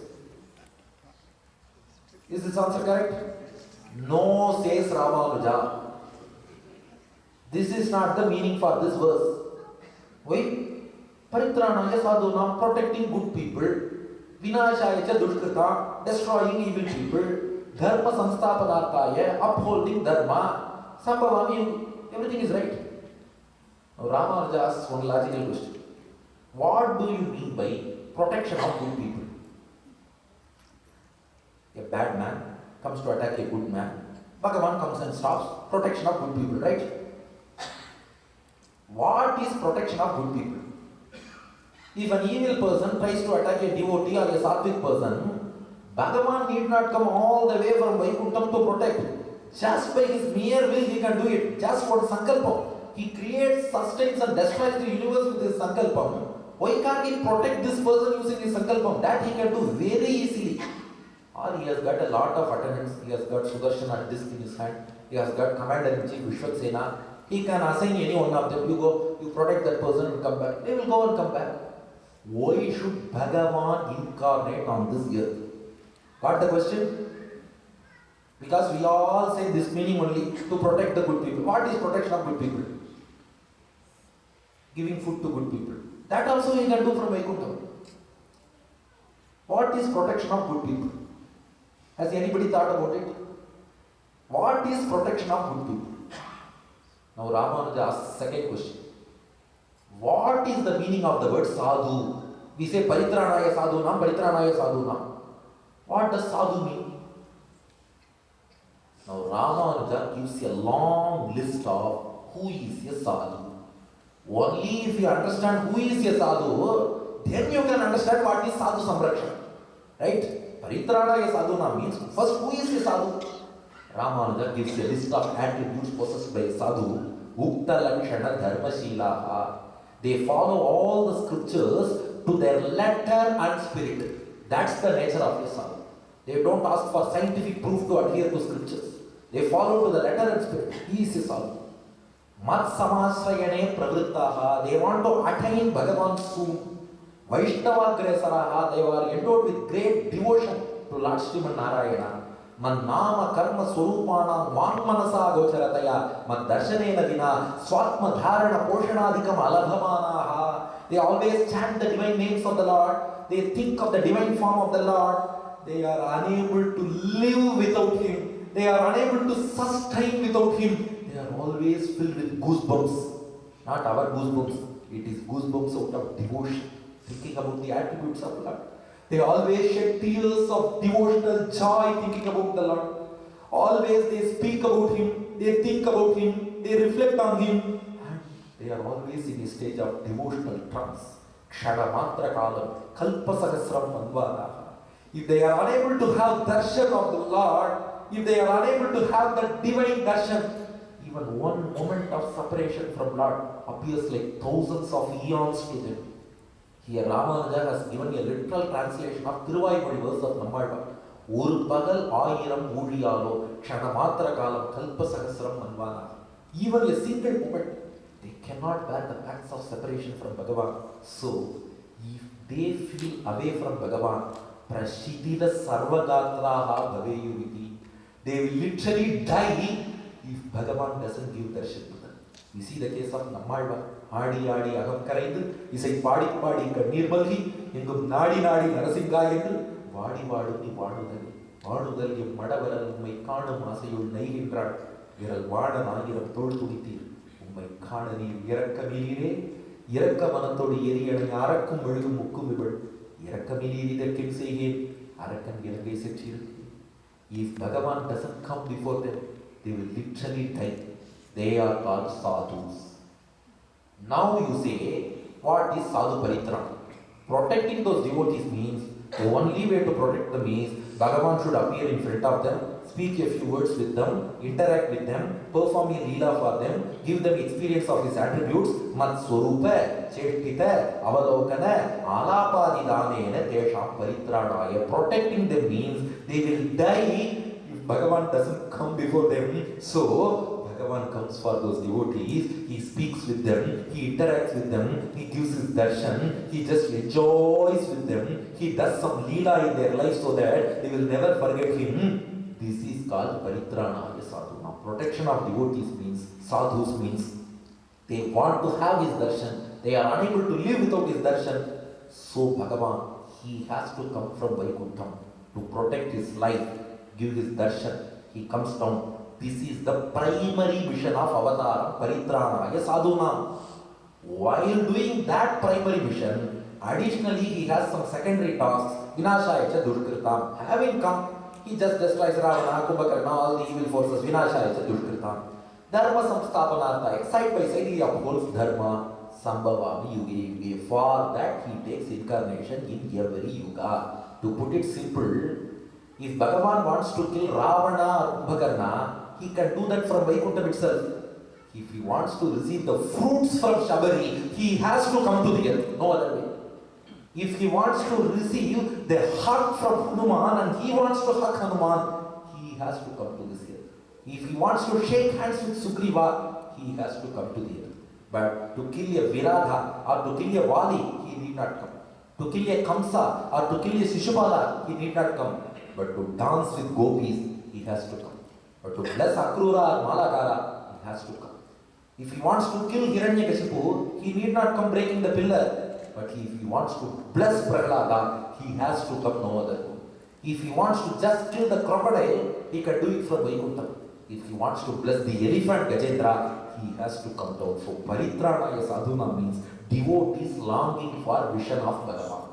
Is this answer correct? No, says Ramanuja. This is not the meaning for this verse. Why? Paritranaya sadhunam, protecting good people. Vinashaya cha dushkrita, destroying evil people. Dharma samsthapanarthaya, upholding dharma. Sambhavami, everything is right. Now Ramanuja asks one logical question. What do you mean by protection of good people? A bad man comes to attack a good man. Bhagavan comes and stops. Protection of good people, right? What is protection of good people? If an evil person tries to attack a devotee or a sattvic person, Bhagavan need not come all the way from Vaikuntham to protect. Just by his mere will he can do it. Just for sankalpam. He creates, sustains and destroys the universe with his sankalpam. Why can't he protect this person using his sankalpam? That he can do very easily. Or he has got a lot of attendants. He has got Sudarshan disc in his hand. He has got Commander-in-Chief Vishwaksena. He can assign any one of them. You go, you protect that person and come back. They will go and come back. Why should Bhagavan incarnate on this earth? Got the question? Because we all say this meaning only to protect the good people. What is protection of good people? Giving food to good people. That also he can do from Vaikuntham. What is protection of good people? Has anybody thought about it? What is protection of good people? Now Ramanuja asks second question. What is the meaning of the word sadhu? We say paritranaya sadhunam, paritranaya sadhunam. What does sadhu mean? Now Ramanuja gives a long list of who is a sadhu. Only if you understand who is a sadhu, then you can understand what is sadhu samrakshan. Right? Paritranaya sadhunam means first who is a sadhu? Ramanuja gives a list of attributes possessed by a sadhu. Ukta lakshana dharma shilaha. They follow all the scriptures to their letter and spirit. That's the nature of a sadhu. They don't ask for scientific proof to adhere to scriptures. They follow to the letter and spirit. He is a sadhu. Mat samasrayane pravrittaha. They want to attain Bhagavan soon. Vaishnava Gresaraha. They were endowed with great devotion to Lord Sriman Narayana. Man nama karma swarupana van manasa gocharataya mad darshanena vina swatma dharana poshanadikam alabhamanaha. They always chant the divine names of the Lord. They think of the divine form of the Lord. They are unable to live without Him. They are unable to sustain without Him. They are always filled with goosebumps. Not our goosebumps. It is goosebumps out of devotion. Thinking about the attributes of Lord. They always shed tears of devotional joy thinking about the Lord. Always they speak about Him, they think about Him, they reflect on Him. And they are always in a stage of devotional trance. Kshana matra kalam, kalpa sahasram manvadaha. If they are unable to have darshan of the Lord, if they are unable to have the divine darshan, even one moment of separation from Lord appears like thousands of eons to them. Here Ramanuja has given a literal translation of Thiruvaimozhi verse of Nammalvar. Oru pagal ayiram oozhiyalo kshanamatra kalam kalpa sahasram manvana. Even a single moment, they cannot bear the pangs of separation from Bhagavan. So, if they feel away from Bhagavan, prashidila sarvagatraha bhaveyuriti. They will literally die if Bhagavan doesn't give darshan to them. We see the case of Nammalvar. ஆடி ஆடி அகம் கரைந்து இசை பாடி பாடி கண்ணீர் மல்கி எங்கும் நாடி நாடி நரசிங்கா என்று வாடி வாடும் நீ வாடுதல் வாடுதல் எம் மடவரல் உம்மை காணும் ஆசையுள் நெய்கின்றாள் விரல் வாட ஆயிரம் தோள் துடித்தீர் உம்மை காண நீர் இரக்கமீரே இரக்க மனத்தோடு எரியணை அரக்கும் மெழுகும் முக்கும் இவள் இரக்கமீரீர் இதற்கென் செய்கேன் அரக்கன் இலங்கை செற்றிருக்கு. If Bhagavan doesn't come before them, they will literally die. They are called sadhus. Now you say, what is sadhu paritram? Protecting those devotees means The only way to protect them is Bhagavan should appear in front of them, speak a few words with them, interact with them, perform a leela for them, give them experience of his attributes, mat swarupa, cheshtita, avalokana, alapadidhanena tesham paritranaya. Protecting them means they will die if Bhagavan doesn't come before them. So, Bhagavan comes for those devotees, he speaks with them, he interacts with them, he gives his darshan, he just enjoys with them, he does some leela in their life so that they will never forget him. This is called paritranaya sadhuna. Protection of devotees means, sadhus means, they want to have his darshan, they are unable to live without his darshan. So Bhagavan, he has to come from Vaikuntham to protect his life, give his darshan. He comes down. This is the primary mission of Avataram, Paritranaya Sadhuna. While doing that primary mission, additionally he has some secondary tasks. Vinashaya cha Dushkritam. Having come, he just destroys Ravana, Kumbhakarna, all the evil forces. Vinashaya cha Dushkritam. Dharma Samsthapanarthaya. Side by side he upholds Dharma. Sambhavami Yuge Yuge. For that he takes incarnation in every Yuga. To put it simple, if Bhagavan wants to kill Ravana or Kumbhakarna, he can do that from Vaikuntham itself. If he wants to receive the fruits from Shabari, he has to come to the earth, no other way. If he wants to receive the hug from Hanuman and he wants to hug Hanuman, he has to come to this earth. If he wants to shake hands with Sugriva, he has to come to the earth. But to kill a Viradha or to kill a Vali, he need not come. To kill a Kamsa or to kill a Shishupala, he need not come. But to dance with gopis, he has to come. But to bless Akrura or Malakara, he has to come. If he wants to kill Hiranyakashipu, he need not come breaking the pillar. But if he wants to bless Prahlada, he has to come no other way. If he wants to just kill the crocodile, he can do it from Vaikuntham. If he wants to bless the elephant Gajendra, he has to come down. So Paritranaya Sadhuna means devotees longing for vision of Bhagavan.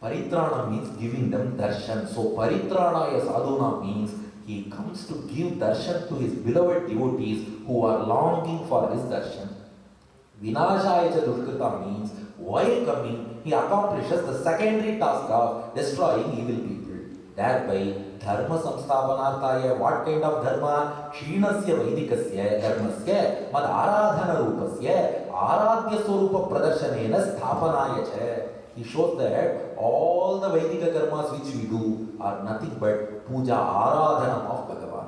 Paritrana means giving them darshan. So Paritranaya Sadhuna means he comes to give darshan to his beloved devotees who are longing for his darshan. Vinashaya cha Dushkrita means while coming, he accomplishes the secondary task of destroying evil people. Thereby, Dharma Samsthapanarthaya, what kind of Dharma? Kshinasya Vaidikasya Dharmasya Mad Aradhana Rupasya Aradhya Swarupa Pradarshanena Sthapanaya cha. He shows that all the Vaidika karmas which we do are nothing but puja, aradhana of Bhagavan.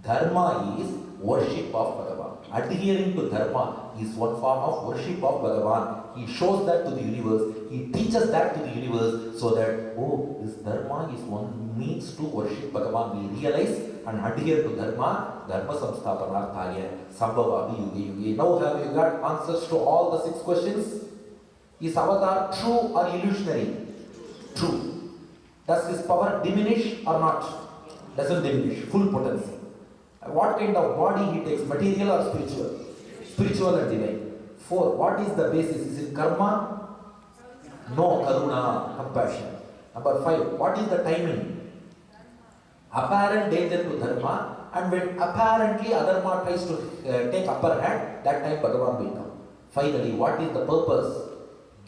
Dharma is worship of Bhagavan. Adhering to Dharma is one form of worship of Bhagavan. He shows that to the universe. He teaches that to the universe so that, oh, this Dharma is one means to worship Bhagavan. We realize and adhere to Dharma. Dharma Samsthapanarthaya Sambhavami Yuge Yuge. Now have you got answers to all the 6 questions? Is avatar true or illusionary? True. Does his power diminish or not? Doesn't diminish. Full potency. What kind of body he takes? Material or spiritual? Spiritual and divine. 4. What is the basis? Is it karma? No. Karuna. Compassion. Number 5. What is the timing? Apparent danger to dharma, and when apparently adharma tries to take upper hand, that time Bhagavan will come. Finally, what is the purpose?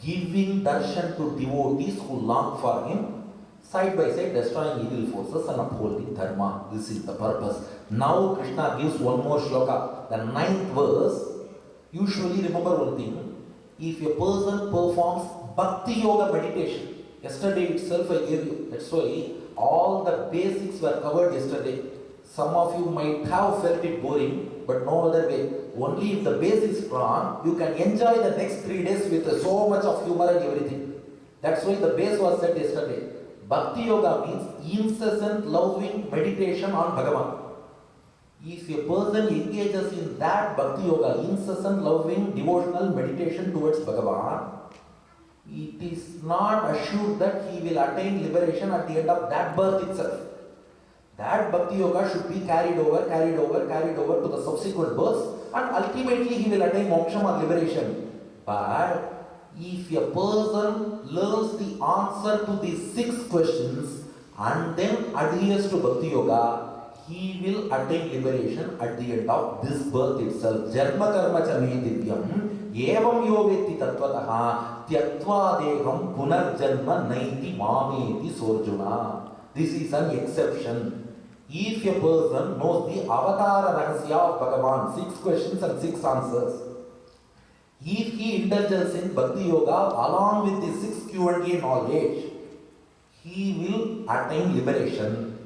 Giving darshan to devotees who long for him, side by side destroying evil forces and upholding dharma. This is the purpose. Now Krishna gives one more shloka, the 9th verse. Usually remember one thing, if a person performs bhakti yoga meditation, yesterday itself I gave you, that's why all the basics were covered yesterday. Some of you might have felt it boring, but no other way. Only if the base is strong, you can enjoy the next 3 days with so much of humor and everything. That's why the base was set yesterday. Bhakti yoga means incessant loving meditation on Bhagavan. If a person engages in that bhakti yoga, incessant loving devotional meditation towards Bhagavan, it is not assured that he will attain liberation at the end of that birth itself. That bhakti yoga should be carried over to the subsequent births, and ultimately he will attain moksha or liberation. But if a person learns the answer to these 6 questions and then adheres to bhakti yoga, he he will attain liberation at the end of this birth itself. Janma karma cha me divyam evam yo vetti tattvataha tyaktva deham punarjanma naiti mameti sorjuna. This is an exception. If a person knows the avatara rahasya of Bhagavan, 6 questions and 6 answers, if he indulges in bhakti yoga along with the 6 Q&A knowledge, he will attain liberation.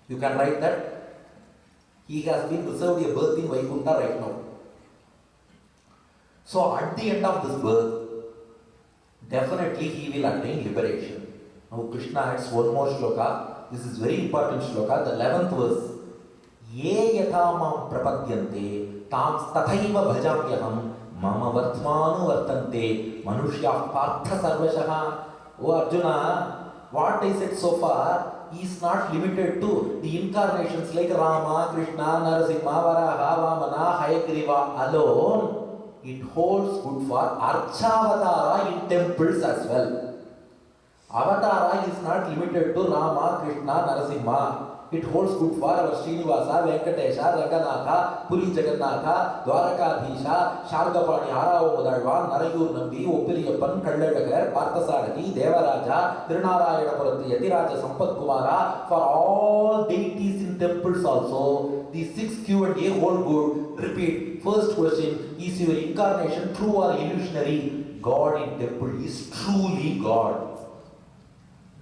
You can write that. He has been reserved a birth in Vaikuntha right now. So at the end of this birth, definitely he will attain liberation. Now Krishna adds one more shloka. This is very important shloka, the 11th verse. Ye yatha mam prapadyante tam tathaiva bhajamyaham mama vartmanu vartante manushya partha sarvashaha. Oh Arjuna, what I said so far is not limited to the incarnations like Rama, Krishna, Narasimha, Varaha, Vamana, Hayagriva alone. It holds good for Archavatara in temples as well. Avatara is not limited to Rama, Krishna, Narasimha. It holds good for our Srinivasa, Venkatesha, Ranganatha, Puri Jagannatha, Dwarakadhisha, Shargapani, Harava Mudalvan, Narayur Nambi, Uppiliyappan, Kalladagar, Parthasarathi, Devaraja, Tirunarayanapuram, Yatiraja, Sampat Kumara. For all deities in temples also, the 6 Q&A hold good. Repeat. First question, is your incarnation true or illusionary? God in temple is truly God.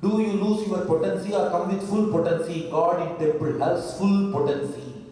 Do you lose your potency or come with full potency? God in temple has full potency.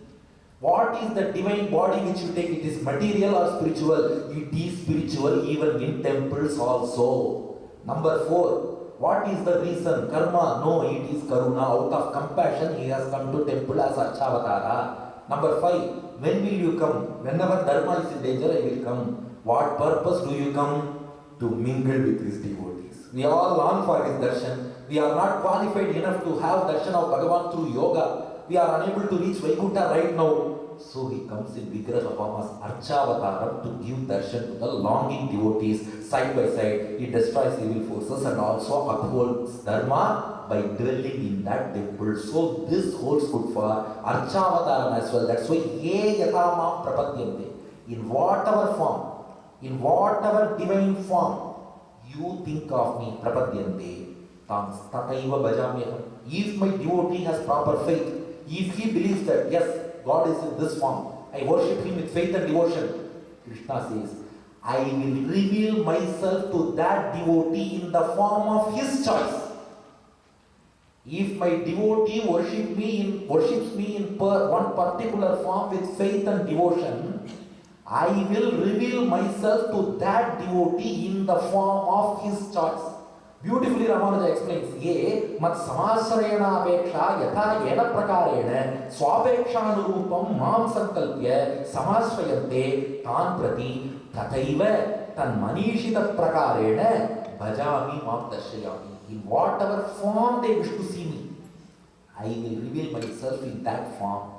What is the divine body which you take? It is material or spiritual? It is spiritual even in temples also. Number 4, what is the reason? Karma? No, it is karuna. Out of compassion he has come to temple as Archavatara. Number 5, when will you come? Whenever dharma is in danger, I will come. What purpose do you come? To mingle with his devotees. We all long for his darshan. We are not qualified enough to have darshan of Bhagavan through yoga. We are unable to reach Vaikuntha right now. So he comes in Vigraha form as Archavataram to give darshan to the longing devotees. Side by side, he destroys evil forces and also upholds dharma by dwelling in that temple. So this holds good for Archavataram as well. That's why ye yathama prapadyante. In whatever form, in whatever divine form you think of me, prapadyante, tam tataiva bhajamyaham. If my devotee has proper faith, if he believes that yes, God is in this form, I worship him with faith and devotion, Krishna says, I will reveal myself to that devotee in the form of his choice. If my devotee worships me in one particular form with faith and devotion, I will reveal myself to that devotee in the form of his choice. Beautifully Ramanuja explains, ye mat samasrayana apeksha yatha yena prakarena swapekshanurupam mam sankalpya samasrayante tan prati tathaiva tan manishita prakarena bhajami mam darshayami. In whatever form they wish to see me, I will reveal myself in that form.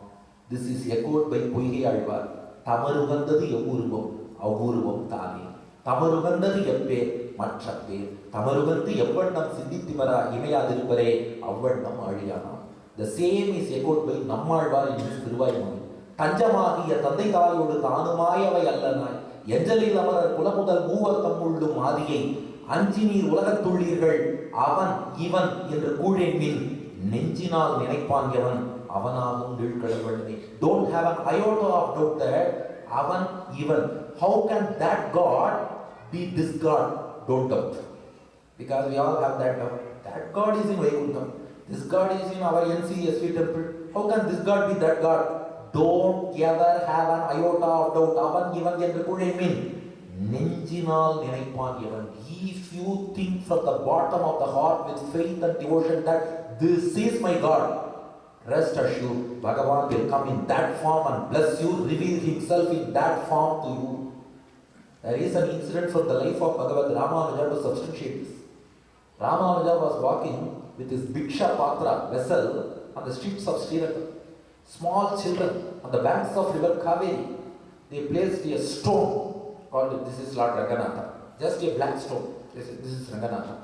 This is echoed by Poigai Alvar. Tamarugandadu eppurvam avurvam thane. Tamarugandadu eppe மற்றப்பே தமருகந்து எவ்வண்ணம் சிந்தித்திவரா இமையாதிருப்பரே அவ்வண்ணம் அழியானாம். The same is echoed by Nammalvar in his Thiruvaimozhi. தஞ்சமாகிய தந்தை தாயோடு தானுமாயவை அல்லனாய் எஞ்சலில் அமரர் குலமுதல் மூவர் தம்முள்ளும் ஆதியை அஞ்சி நீர் உலகத்துள்ளீர்கள் அவன் இவன் என்று கூழென்பின் நெஞ்சினால் நினைப்பான் எவன் அவனாகும் வீழ்கடல்வழனே. Don't have an iota of doubt that அவன் இவன். How can that God be this God? Don't doubt. Because we all have that doubt. That God is in Vaikuntha. This God is in our NCSV temple. How can this God be that God? Don't ever have an iota of doubt. Avan ivan என்று கூழென்பின் நெஞ்சினால் நினைப்பான் எவன். If you think from the bottom of the heart with faith and devotion that this is my God, rest assured Bhagavan will come in that form and bless you, reveal himself in that form to you. There is an incident from the life of Bhagavad Ramanuja to substantiate this. Ramanuja was walking with his Bhiksha Patra vessel on the streets of Srirangam. Small children on the banks of river Cary, they placed a stone called, this is Lord Ranganatha, just a black stone. This is Ranganatha.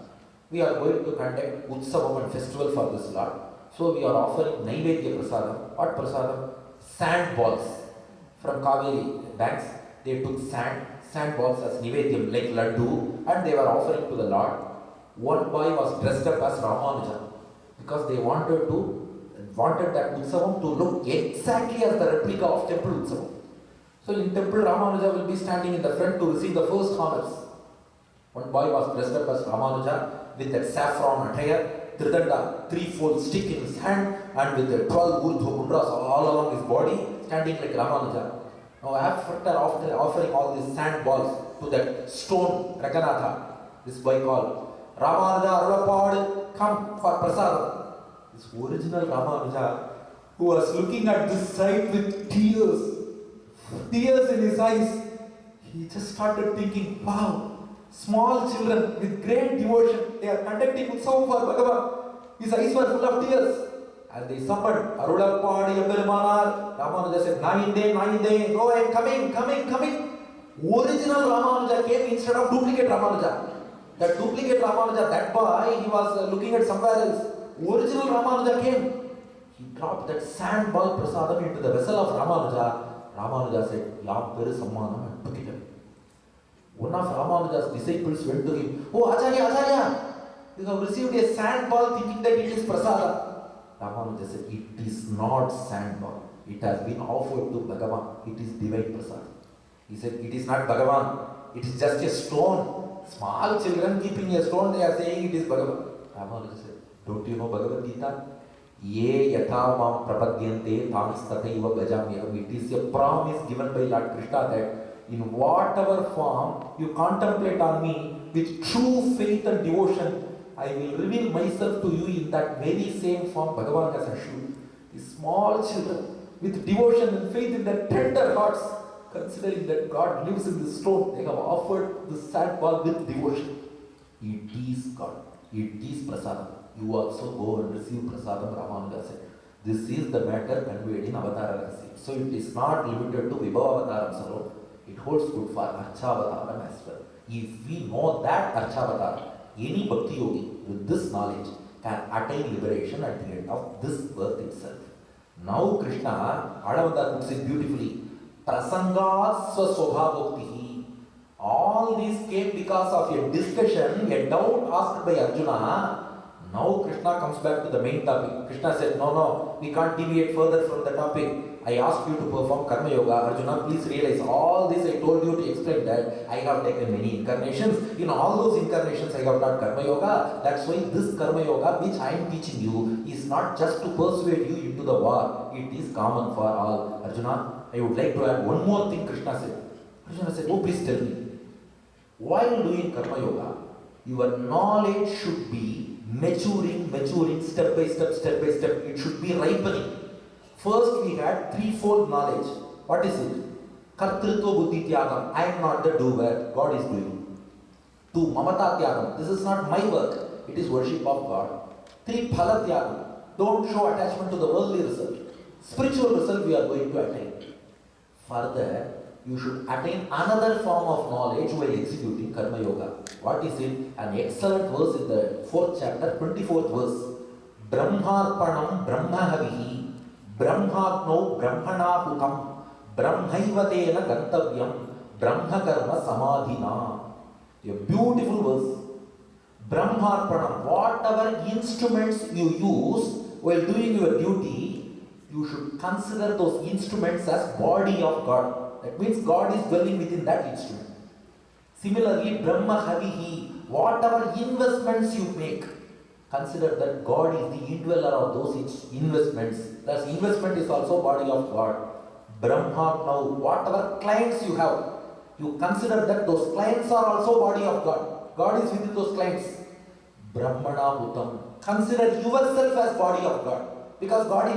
We are going to conduct Utsavam and festival for this Lord. So we are offering Naivedya Prasadam. What Prasadam? Sand balls from Kaveri banks. They took sand balls as Nivedyam, like laddu, and they were offering to the Lord. One boy was dressed up as Ramanuja because they wanted that Utsavam to look exactly as the replica of temple Utsavam. So in temple, Ramanuja will be standing in the front to receive the first honors. One boy was dressed up as Ramanuja with that saffron attire, Tridanda, threefold stick in his hand, and with the 12 urdhva mudras all along his body, standing like Ramanuja. Now after offering all these sand balls to that stone Raganatha, this boy called Ramanuja Arulapad, come for prasadam. This original Ramanuja, who was looking at this sight with tears in his eyes, he just started thinking, wow, small children with great devotion, they are conducting Utsavam for Bhagavan. His eyes were full of tears. As they summoned, Arulapadi Abhiramanar, Ramanuja said, Nainde, go ahead, coming. Original Ramanuja came instead of duplicate Ramanuja. That duplicate Ramanuja, that boy, he was looking at somewhere else. Original Ramanuja came. He dropped that sand ball prasadam into the vessel of Ramanuja. Ramanuja said, Yam Peru Sammanam, and took it away. One of Ramanuja's disciples went to him, oh Acharya, you have received a sand ball thinking that it is prasadam. Ramanuja said, it is not sand ball. It has been offered to Bhagavan. It is divine prasad. He said, it is not Bhagavan. It is just a stone. Small children keeping a stone, they are saying it is Bhagavan. Ramanuja said, don't you know Bhagavad Gita? Ye yatha mam prapadyante tamistataiva bhajamyaham. It is a promise given by Lord Krishna that in whatever form you contemplate on me with true faith and devotion, I will reveal myself to you in that very same form Bhagavan has assured. These small children with devotion and faith in their tender hearts, considering that God lives in this stone, they have offered the sand ball with devotion. It is God. It is prasadam. You also go and receive prasadam, Ramanuja said. This is the matter conveyed in Avatara Rahasya. So it is not limited to Vibhava Avataram alone. It holds good for Archavataram as well. If we know that Archavataram, any bhakti yogi with this knowledge can attain liberation at the end of this birth itself. Now Krishna, Adavata puts it beautifully, Prasangat Swaswabhavoktihi. All these came because of a discussion, a doubt asked by Arjuna. Now Krishna comes back to the main topic. Krishna said, no, we can't deviate further from the topic. I asked you to perform Karma Yoga. Arjuna, please realize all this I told you to explain that I have taken many incarnations. In all those incarnations I have taught Karma Yoga. That's why this Karma Yoga which I am teaching you is not just to persuade you into the war. It is common for all. Arjuna, I would like to add one more thing Krishna said. Arjuna said, oh please tell me. While doing Karma Yoga, your knowledge should be maturing, step by step. It should be ripening. First we had threefold knowledge. What is it? Kartrutva buddhi tyagam. I am not the doer. God is doing. 2. Mamata tyagam. This is not my work. It is worship of God. 3. Phala tyagam. Don't show attachment to the worldly result. Spiritual result we are going to attain. Further, you should attain another form of knowledge while executing Karma Yoga. What is it? An excellent verse in the 4th chapter, 24th verse. Brahmarpanam brahmahavihi brahmagno brahmanaputam brahmaivatena gantavyam brahmakarma samadhina. A beautiful verse. Brahmarpanam. Whatever instruments you use while doing your duty, you should consider those instruments as body of God. That means God is dwelling within that instrument. Similarly, Brahma Havihi, whatever investments you make, consider that God is the indweller of those investments. Thus, investment is also body of God. Brahma, now whatever clients you have, you consider that those clients are also body of God. God is within those clients. Brahmana Bhutam. Consider yourself as body of God. Because God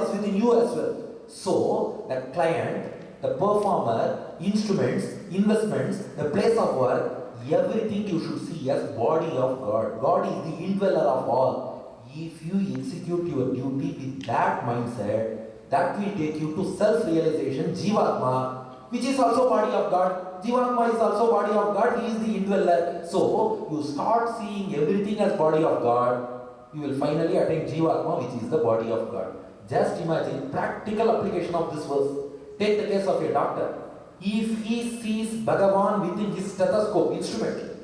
is within you as well. So, the client, the performer, instruments, investments, the place of work, everything you should see as body of God. God is the indweller of all. If you execute your duty with that mindset, that will take you to self-realization, Jivatma, which is also body of God. Jivatma is also body of God, he is the indweller. So, you start seeing everything as body of God. you will finally attain Jivatma, which is the body of God. Just imagine practical application of this verse. Take the case of a doctor. If he sees Bhagavan within his stethoscope instrument,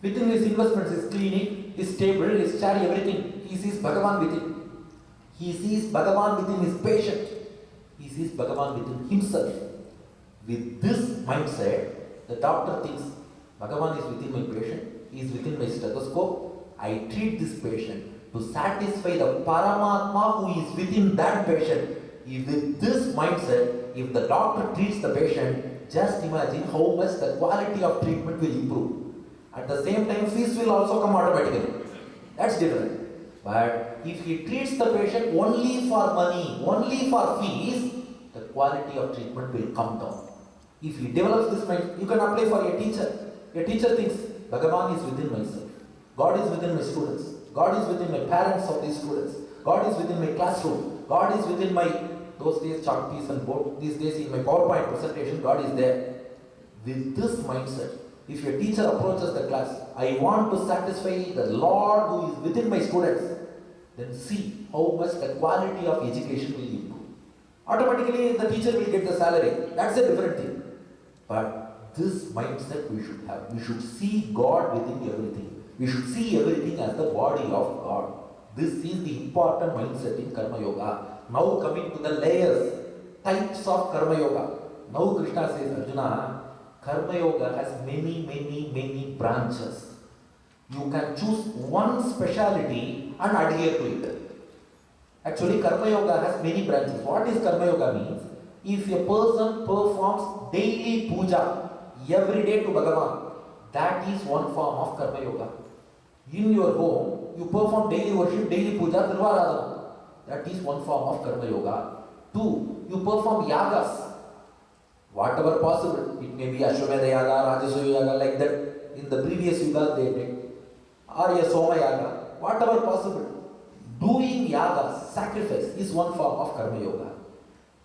within his investments, his clinic, his table, his chair, everything, he sees Bhagavan within. He sees Bhagavan within his patient. He sees Bhagavan within himself. With this mindset, the doctor thinks, Bhagavan is within my patient, he is within my stethoscope. I treat this patient to satisfy the Paramatma who is within that patient. If with this mindset, if the doctor treats the patient, just imagine how much the quality of treatment will improve. At the same time, fees will also come automatically. That's different. But if he treats the patient only for money, only for fees, the quality of treatment will come down. If he develops this mind, you can apply for a teacher. A teacher thinks, Bhagavan is within myself. God is within my students. God is within my parents of these students. God is within my classroom. God is within my, those days, chalk piece and board. These days in my PowerPoint presentation, God is there. With this mindset, if your teacher approaches the class, I want to satisfy the Lord who is within my students, then see how much the quality of education will improve. Automatically the teacher will get the salary. That's a different thing. But this mindset we should have. We should see God within everything. We should see everything as the body of God. This is the important mindset in Karma Yoga. Now coming to the layers, types of Karma Yoga. Now Krishna says, Arjuna, Karma Yoga has many branches. You can choose one speciality and adhere to it. Actually, Karma Yoga has many branches. What is Karma Yoga means? If a person performs daily puja every day to Bhagavan, that is one form of Karma Yoga. In your home, you perform daily worship, daily puja, Dhruvaradhana. That is one form of Karma Yoga. 2, you perform yagas. Whatever possible. It may be Ashwamedha Yaga, Rajasuya Yaga, like that in the previous yugas they did. Or a Soma Yaga. Whatever possible. Doing yagas, sacrifice, is one form of Karma Yoga.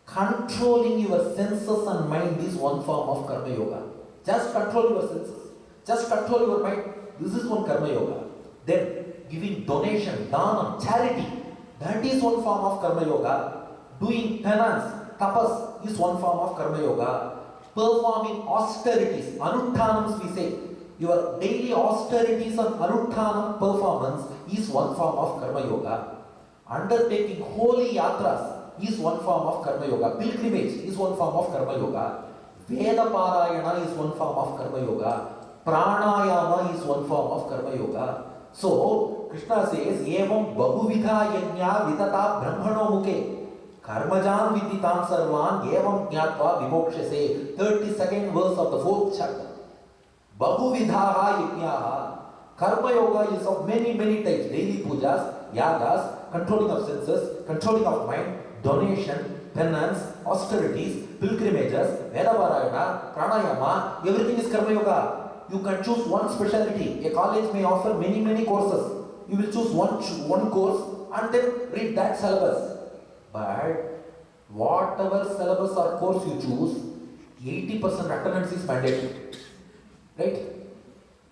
Controlling your senses and mind is one form of Karma Yoga. Just control your senses. Just control your mind. This is one Karma Yoga. Then giving donation, dhanam, charity, that is one form of Karma Yoga. Doing penance, tapas, is one form of Karma Yoga. Performing austerities, anuttanams we say. Your daily austerities and anuttanam performance is one form of Karma Yoga. Undertaking holy yatras is one form of Karma Yoga. Pilgrimage is one form of Karma Yoga. Veda Parayana is one form of Karma Yoga. Pranayama is one form of Karma Yoga. So, Krishna says, Evam Bahuvidha Yajna Vidata Brahmano Mukhe Karmajan Viditan Sarvan Evam Jnatva Vimokshase. 32nd verse of the 4th chapter. Bahuvidha Yajnaha. Karma Yoga is of many types. Daily pujas, yagas, controlling of senses, controlling of mind, donation, penance, austerities, pilgrimages, Veda Parayana, Pranayama, everything is Karma Yoga. You can choose one specialty. A college may offer many courses. You will choose one course and then read that syllabus. But whatever syllabus or course you choose, 80% attendance is mandatory. Right?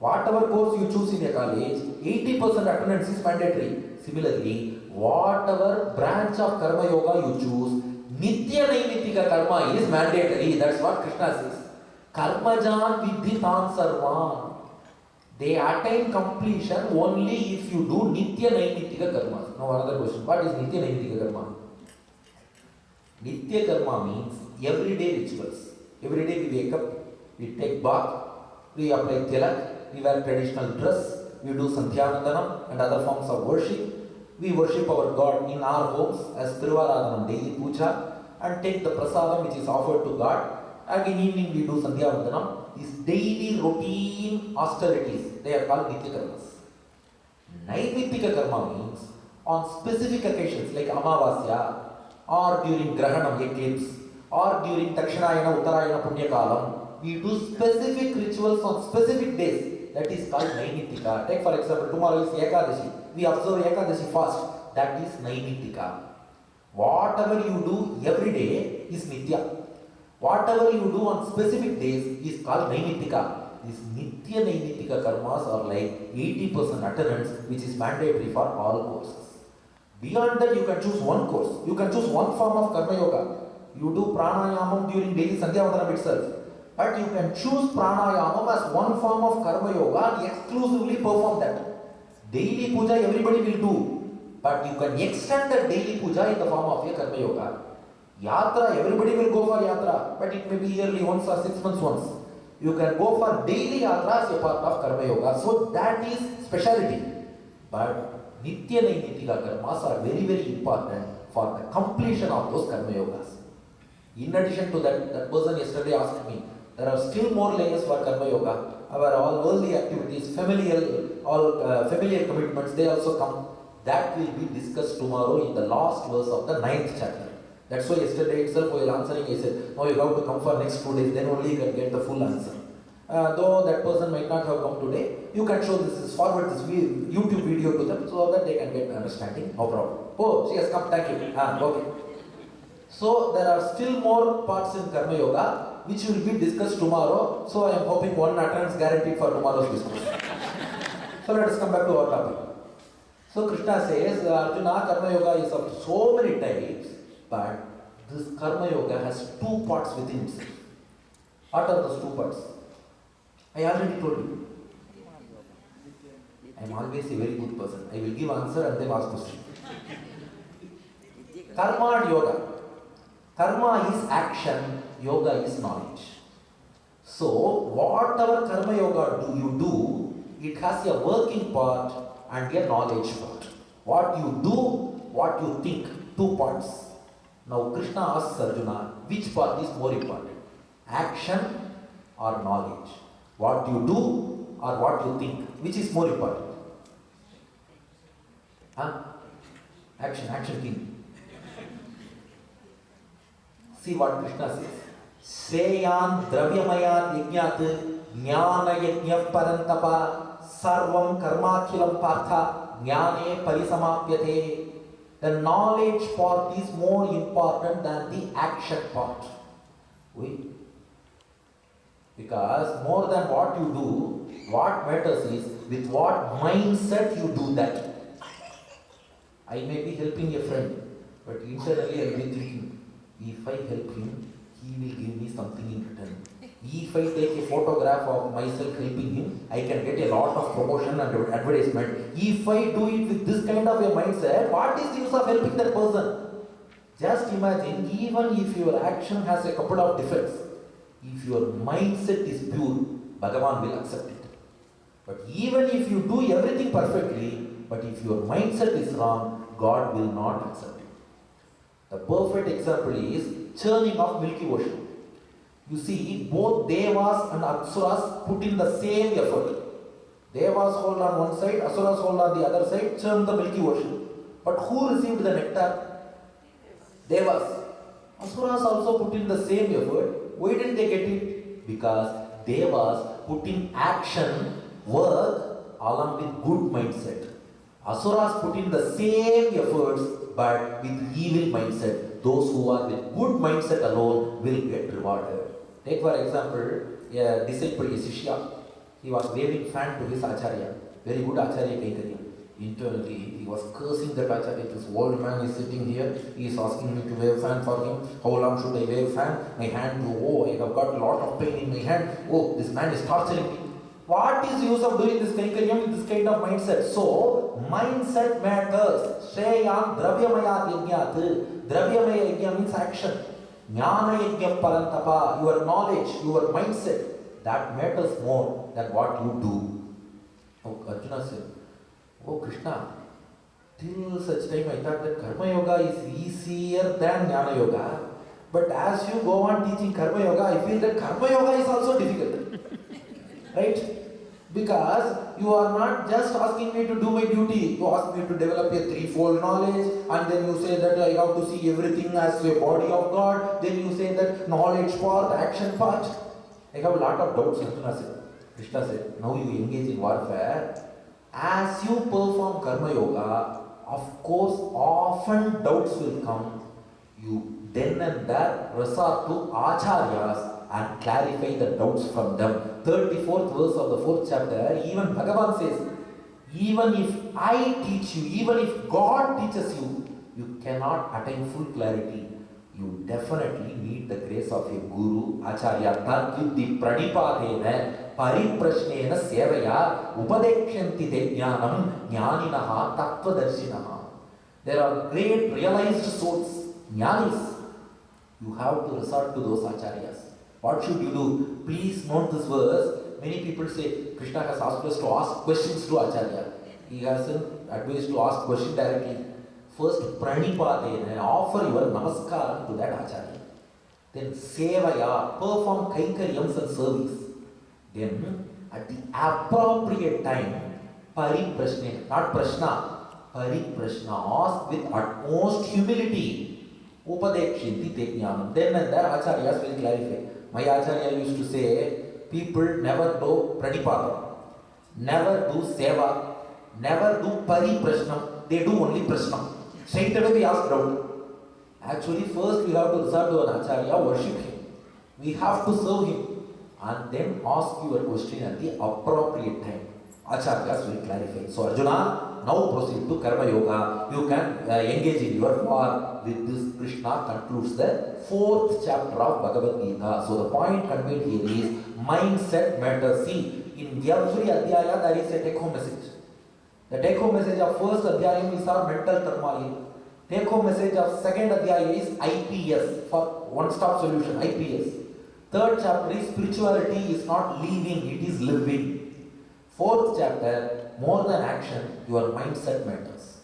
Whatever course you choose in a college, 80% attendance is mandatory. Similarly, whatever branch of Karma Yoga you choose, Nitya Naimitika Karma is mandatory. That's what Krishna says. Karmajan Vidhitan Sarvan. They attain completion only if you do Nitya Naimitika Karma. Now another question. What is Nitya Naimitika Karma? Nitya Karma means everyday rituals. Every day we wake up, we take bath, we apply tilak, we wear traditional dress, we do Sandhyanandanam and other forms of worship. We worship our God in our homes as Thiruvaradhanam, daily puja, and take the prasadam which is offered to God. Again, evening we do Sandhya Vandanam. These daily routine austerities, they are called Nitya Karmas. Naimittika Karma means on specific occasions like Amavasya, or during Grahanam, eclipse, or during Dakshinayana, Uttarayana, Punyakalam, we do specific rituals on specific days. That is called Naimittika. Take for example, tomorrow is Ekadashi. We observe Ekadashi fast. That is Naimittika. Whatever you do every day is Nitya. Whatever you do on specific days is called Naimittika. these Nitya Naimitika karmas are like 80% attendance, which is mandatory for all courses. Beyond that, you can choose one course. You can choose one form of karma yoga. You do pranayamam during daily sandhyavandanam itself. But you can choose pranayamam as one form of karma yoga and exclusively perform that. Daily puja everybody will do. But you can extend that daily puja in the form of a karma yoga. Yatra, everybody will go for yatra. But it may be yearly once or 6 months once. You can go for daily yatra as a part of karma yoga. So that is speciality. But Nitya Naimitika karmas are very, very important for the completion of those karma yogas. In addition to that, that person yesterday asked me, there are still more layers for karma yoga. Our all worldly activities, familiar commitments, they also come. That will be discussed tomorrow in the last verse of the 9th chapter. That's why yesterday itself while answering I said, no, you have to come for next 2 days, then only you can get the full answer. Though that person might not have come today, you can show this, forward this YouTube video to them so that they can get understanding, no problem. Oh, she has come, thank you. Okay. So there are still more parts in Karma Yoga which will be discussed tomorrow. So I am hoping one attendance guaranteed for tomorrow's discussion. So let us come back to our topic. So Krishna says, Arjuna, Karma Yoga is of so many types, but this Karma Yoga has 2 parts within itself. What are those 2 parts? I already told you. I am always a very good person. I will give answer and then ask question. Karma and yoga. Karma is action, yoga is knowledge. So, whatever karma yoga you do, it has a working part and a knowledge part. What you do, what you think, 2 parts. Now, Krishna asks Arjuna, which part is more important? Action or knowledge? What you do or what you think? Which is more important? Action king. See what Krishna says. Seyan dravyamayan yajnat jnana yajnah parantapa sarvam karmakhilam partha jnane parisamapyate. The knowledge part is more important than the action part. Why? Because more than what you do, what matters is with what mindset you do that. I may be helping a friend, but internally I will be thinking, if I help him, he will give me something in return. If I take a photograph of myself helping him, I can get a lot of promotion and advertisement. If I do it with this kind of a mindset, what is the use of helping that person? Just imagine, even if your action has a couple of defects, if your mindset is pure, Bhagavan will accept it. But even if you do everything perfectly, but if your mindset is wrong, God will not accept it. The perfect example is churning of Milky Ocean. You see, both Devas and Asuras put in the same effort. Devas hold on one side, Asuras hold on the other side, churn the Milky Ocean. But who received the nectar? Devas. Asuras also put in the same effort. Why didn't they get it? Because Devas put in action, work, along with good mindset. Asuras put in the same efforts, but with evil mindset. Those who are with good mindset alone will get rewarded. Take for example, a disciple, a Shishya. He was waving fan to his Acharya. Very good Acharya Kaikarya. Internally, he was cursing that Acharya. This old man is sitting here. He is asking me to wave fan for him. How long should I wave fan? My hand, I have got a lot of pain in my hand. Oh, this man is torturing me. What is the use of doing this Kaikarya with this kind of mindset? So, mindset matters. Shreyam dravyamaya yajnat. Dravyamaya yajna means action. Jnana yajnah parantapa, your knowledge, your mindset, that matters more than what you do. Oh, Arjuna said, oh Krishna, till such time I thought that Karma Yoga is easier than Jnana Yoga. But as you go on teaching Karma Yoga, I feel that Karma Yoga is also difficult. Right? Because you are not just asking me to do my duty. You ask me to develop a threefold knowledge, and then you say that I have to see everything as a body of God. Then you say that knowledge part, action part. I have a lot of doubts, Arjuna said. Krishna said, now you engage in warfare. As you perform Karma Yoga, of course, often doubts will come. You then and there resort to acharyas and clarify the doubts from them. 34th verse of the 4th chapter, even Bhagavan says, even if I teach you, even if God teaches you, you cannot attain full clarity. You definitely need the grace of a guru, acharya. Tadviddhi pranipadena pariprashnena sevaya upadekshanti te jnanam jnaninaha tattvadarshinaha. There are great realized souls, jnanis. You have to resort to those acharyas. What should you do? Please note this verse. Many people say Krishna has asked us to ask questions to acharya. He hasn't advised to ask questions directly. First, pranipadena, offer your namaskaram to that acharya. Then, sevaya, perform kaikaryams and service. Then, at the appropriate time, pariprashna, not prashna, pariprashna, ask with utmost humility. Upadekshinti te jnanam. Then and there, acharyas will clarify. My acharya used to say, people never do pranipadam, never do seva, never do pariprashnam. They do only prashnam. Straight away we ask doubt. Actually, first we have to resort to an acharya, worship him. We have to serve him. And then ask your question at the appropriate time. Acharyas will clarify. So Arjuna, now proceed to Karma Yoga. You can engage in your war. With this, Krishna concludes the 4th chapter of Bhagavad Gita. So the point conveyed here is mindset matters. See, in every adhyaya there is a take-home message. The take-home message of first adhyaya is our mental turmoil. Take-home message of second adhyaya is IPS, for one-stop solution, IPS. Third chapter is spirituality is not living, it is living. 4th chapter, more than action, your mindset matters.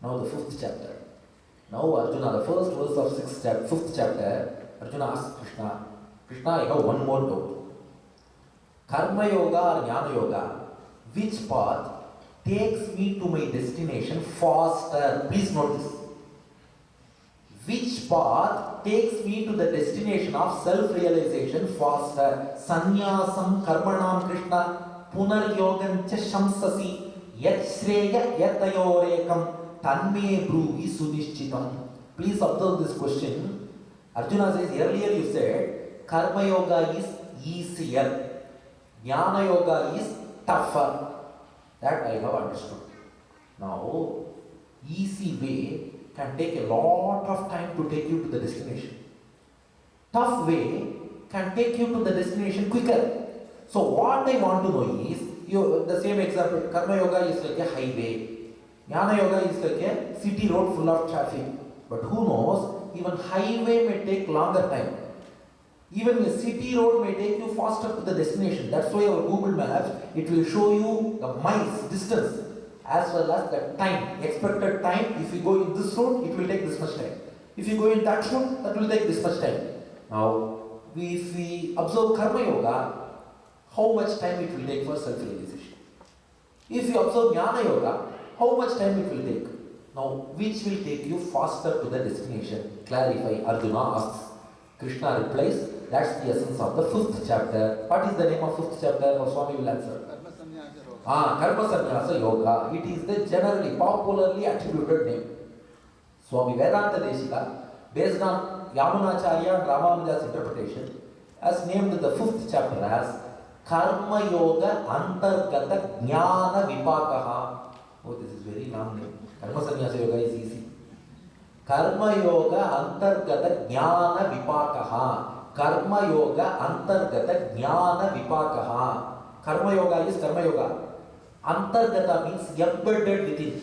Now the 5th chapter. Now Arjuna, the first verse of 5th chapter, Arjuna asks Krishna, Krishna, I have one more doubt. Karma Yoga or Jnana Yoga, which path takes me to my destination faster? Please note this. Which path takes me to the destination of self-realization faster? Sannyasam karmanam Krishna punaryogam cha shamsasi yat shreya yatayorekam tanme bruhi sunishchitam. Please observe this question. Arjuna says, earlier you said karma yoga is easier, jnana yoga is tougher. That I have understood. Now, easy way can take a lot of time to take you to the destination. Tough way can take you to the destination quicker. So what I want to know is, the same example, Karma Yoga is like a highway. Jnana Yoga is like a city road full of traffic. But who knows, even highway may take longer time. Even a city road may take you faster to the destination. That's why our Google Maps, it will show you the miles, distance, as well as the time, expected time. If you go in this road, it will take this much time. If you go in that road, that will take this much time. Now, if we observe Karma Yoga, how much time it will take for self-realization? If you observe Jnana Yoga, how much time it will take? Now, which will take you faster to the destination? Clarify, Arjuna asks. Krishna replies, that's the essence of the 5th chapter. What is the name of 5th chapter? Or Swami will answer. Karma Sannyasa Yoga. It is the generally, popularly attributed name. Swami Vedanta Deshika, based on Yamunacharya and Ramanuja's interpretation, has named the 5th chapter as Karma Yoga Antargata Jnana Vipakaha. Oh, this is very long name. Karma Sannyasa Yoga is easy. Karma Yoga Antargata Jnana Vipakaha. Karma Yoga Antargata Jnana Vipakaha. Karma Yoga is Karma Yoga. Antargata means embedded within.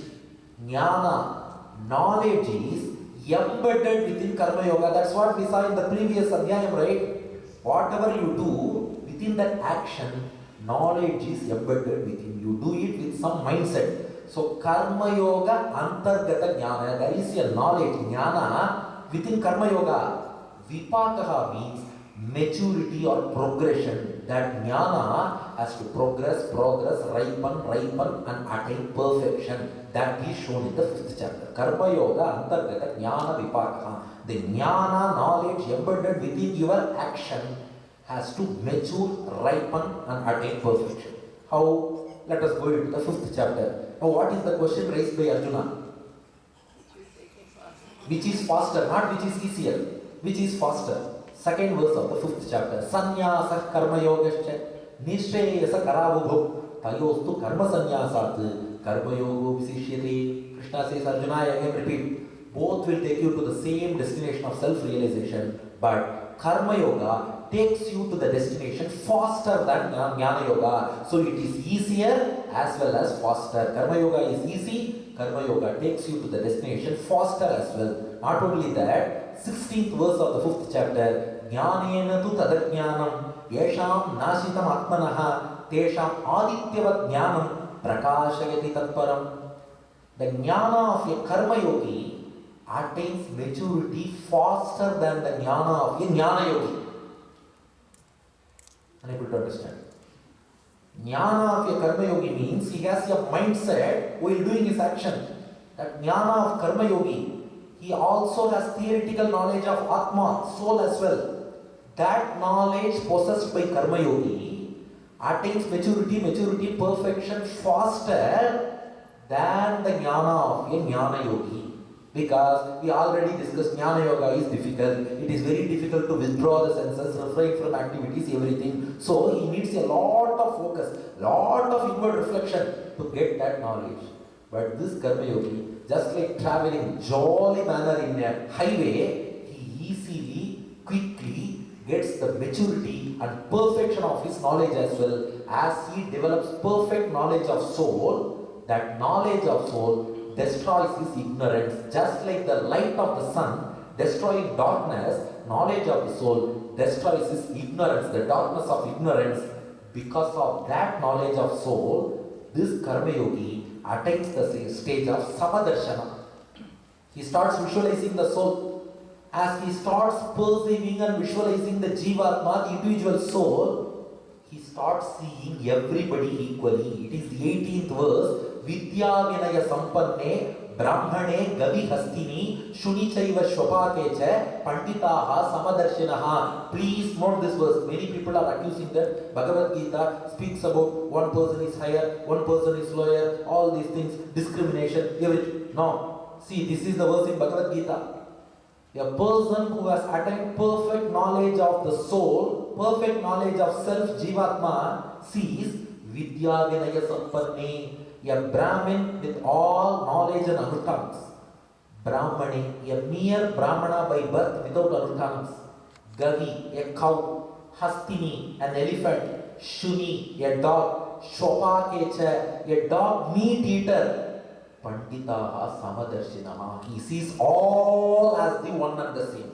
Jnana, knowledge is embedded within Karma Yoga. That's what we saw in the previous adhyayam, right? Whatever you do, within that action, knowledge is embedded within. You do it with some mindset. So Karma Yoga Antargata Jnana, there is a knowledge, Jnana, within Karma Yoga. Vipakaha means maturity or progression. That Jnana has to progress, ripen and attain perfection. That is shown in the 5th chapter. Karma Yoga Antargata Jnana Vipakaha. The Jnana knowledge embedded within your action has to mature, ripen and attain perfection. How? Let us go into the 5th chapter. Now what is the question raised by Arjuna? Which is faster, not which is easier. Which is faster? Second verse of the 5th chapter. Sannyasa karma yogascha Nishreyasa karavubhu tayostu karma sanyasat karma yogo visishyate. Krishna says, Arjuna, I again repeat, both will take you to the same destination of self-realization, but karma yoga takes you to the destination faster than jnana yoga. So it is easier as well as faster. Karma yoga is easy, karma yoga takes you to the destination faster as well. Not only that, 16th verse of the 5th chapter, jnanena tu tadajnanam yesham nashitam atmanaha tesham adityavat jnanam prakashayati tatparam. The jnana of a karma yogi attains maturity faster than the jnana of a jnana yogi. Unable to understand. Jnana of a karma yogi means he has a mindset while doing his action. That jnana of karma yogi, he also has theoretical knowledge of Atma, soul as well. That knowledge possessed by karma yogi attains maturity, perfection faster than the jnana of a jnana yogi. Because we already discussed jnana yoga is difficult. It is very difficult to withdraw the senses, refrain from activities, everything. So he needs a lot of focus, lot of inward reflection to get that knowledge. But this karma yogi, just like traveling jolly manner in a highway, he easily, quickly gets the maturity and perfection of his knowledge as well. As he develops perfect knowledge of soul, that knowledge of soul destroys his ignorance. Just like the light of the sun destroying darkness, knowledge of the soul destroys his ignorance, the darkness of ignorance. Because of that knowledge of soul, this karma yogi attains the stage of samadarshana. He starts visualizing the soul. As he starts perceiving and visualizing the jivatma, the individual soul, he starts seeing everybody equally. It is the 18th verse. Vidya vinaya sampanne brahmane gavi hastini shunichaiva shvapakecha panditaha samadarshinaha. Please note this verse. Many people are accusing that Bhagavad Gita speaks about one person is higher, one person is lower, all these things, discrimination, everything. No. See, this is the verse in Bhagavad Gita. A person who has attained perfect knowledge of the soul, perfect knowledge of self, Jivatma, sees Vidya Vinaya Sampanne, a Brahmin with all knowledge and anuttanams. Brahmani, a mere Brahmana by birth without anuttanams. Gavi, a cow. Hastini, an elephant. Shuni, a dog. Shopakecha, a dog meat eater. Panditaha Samadarshinaha. He sees all as the one and the same.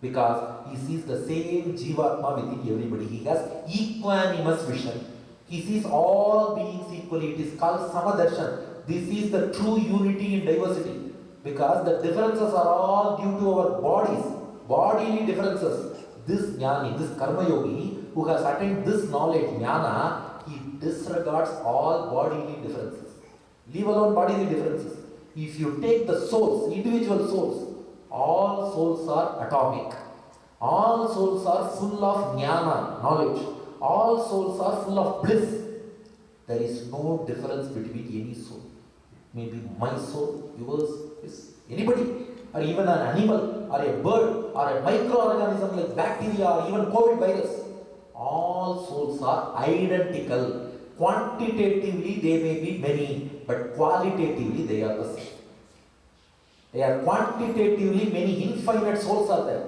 Because he sees the same Jivatma within everybody. He has equanimous vision. He sees all beings equally. It is called Samadarshan. This is the true unity in diversity. Because the differences are all due to our bodies. Bodily differences. This jnani, this karma yogi, who has attained this knowledge, jnana, he disregards all bodily differences. Leave alone bodily differences. If you take the souls, individual souls, all souls are atomic. All souls are full of jnana, knowledge. All souls are full of bliss. There is no difference between any soul. Maybe my soul, yours, is anybody, or even an animal, or a bird, or a microorganism like bacteria, or even COVID virus. All souls are identical. Quantitatively they may be many, but qualitatively they are the same. They are quantitatively many infinite souls are there,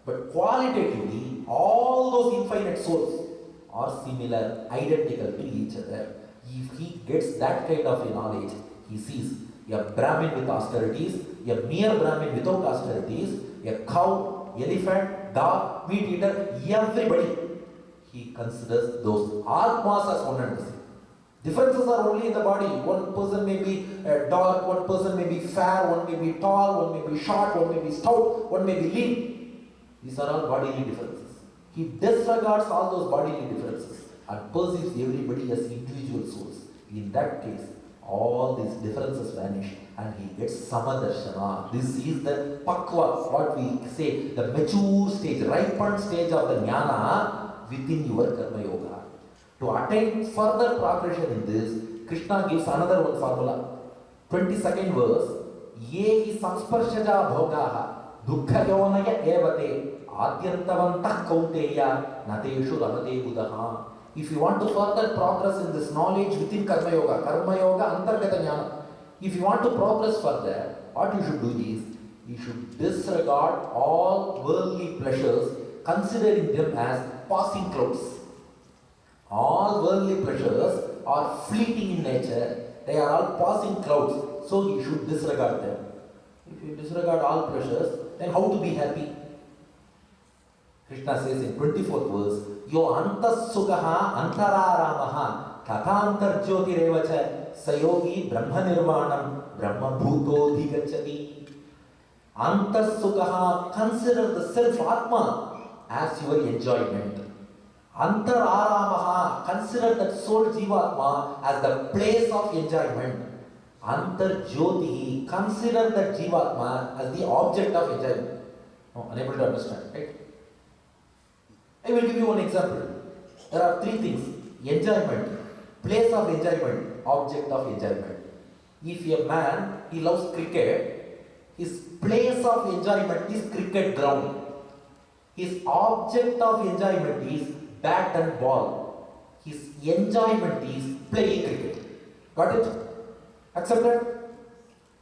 but qualitatively all those infinite souls are similar, identical to each other. If he gets that kind of a knowledge, he sees a Brahmin with austerities, a mere Brahmin without austerities, a cow, elephant, dog, meat eater, everybody. He considers those Atmas as one and the same. Differences are only in the body. One person may be dark, one person may be fair, one may be tall, one may be short, one may be stout, one may be lean. These are all bodily differences. He disregards all those bodily differences and perceives everybody as individual souls. In that case, all these differences vanish and he gets Samadarshana. This is the Pakva, what we say, the mature stage, ripened stage of the Jnana within your Karma Yoga. To attain further progression in this, Krishna gives another one formula. 22nd verse, Ye samsparshaja bhogaha dukkhayonaya evate adyantavantah kaunteya nateshu ramate budaha. If you want to further progress in this knowledge within Karma Yoga Antargata Jnana, if you want to progress further, what you should do is, you should disregard all worldly pleasures, considering them as passing clouds. All worldly pleasures are fleeting in nature, they are all passing clouds, so you should disregard them. If you disregard all pleasures, then how to be happy? Krishna says in 24th verse, Yo antas sugaha antararamaha tathantar jyotirevacha sayogi brahma nirvanam brahma bhuto dhigachati. Antas sugaha, consider the self atma as your enjoyment. Antararamaha, consider that soul jivatma as the place of enjoyment. Antar jyoti, consider that jivatma as the object of enjoyment. No, unable to understand, right? I will give you one example. There are three things: enjoyment, place of enjoyment, object of enjoyment. If a man, he loves cricket, his place of enjoyment is cricket ground. His object of enjoyment is bat and ball. His enjoyment is playing cricket. Got it? Accepted?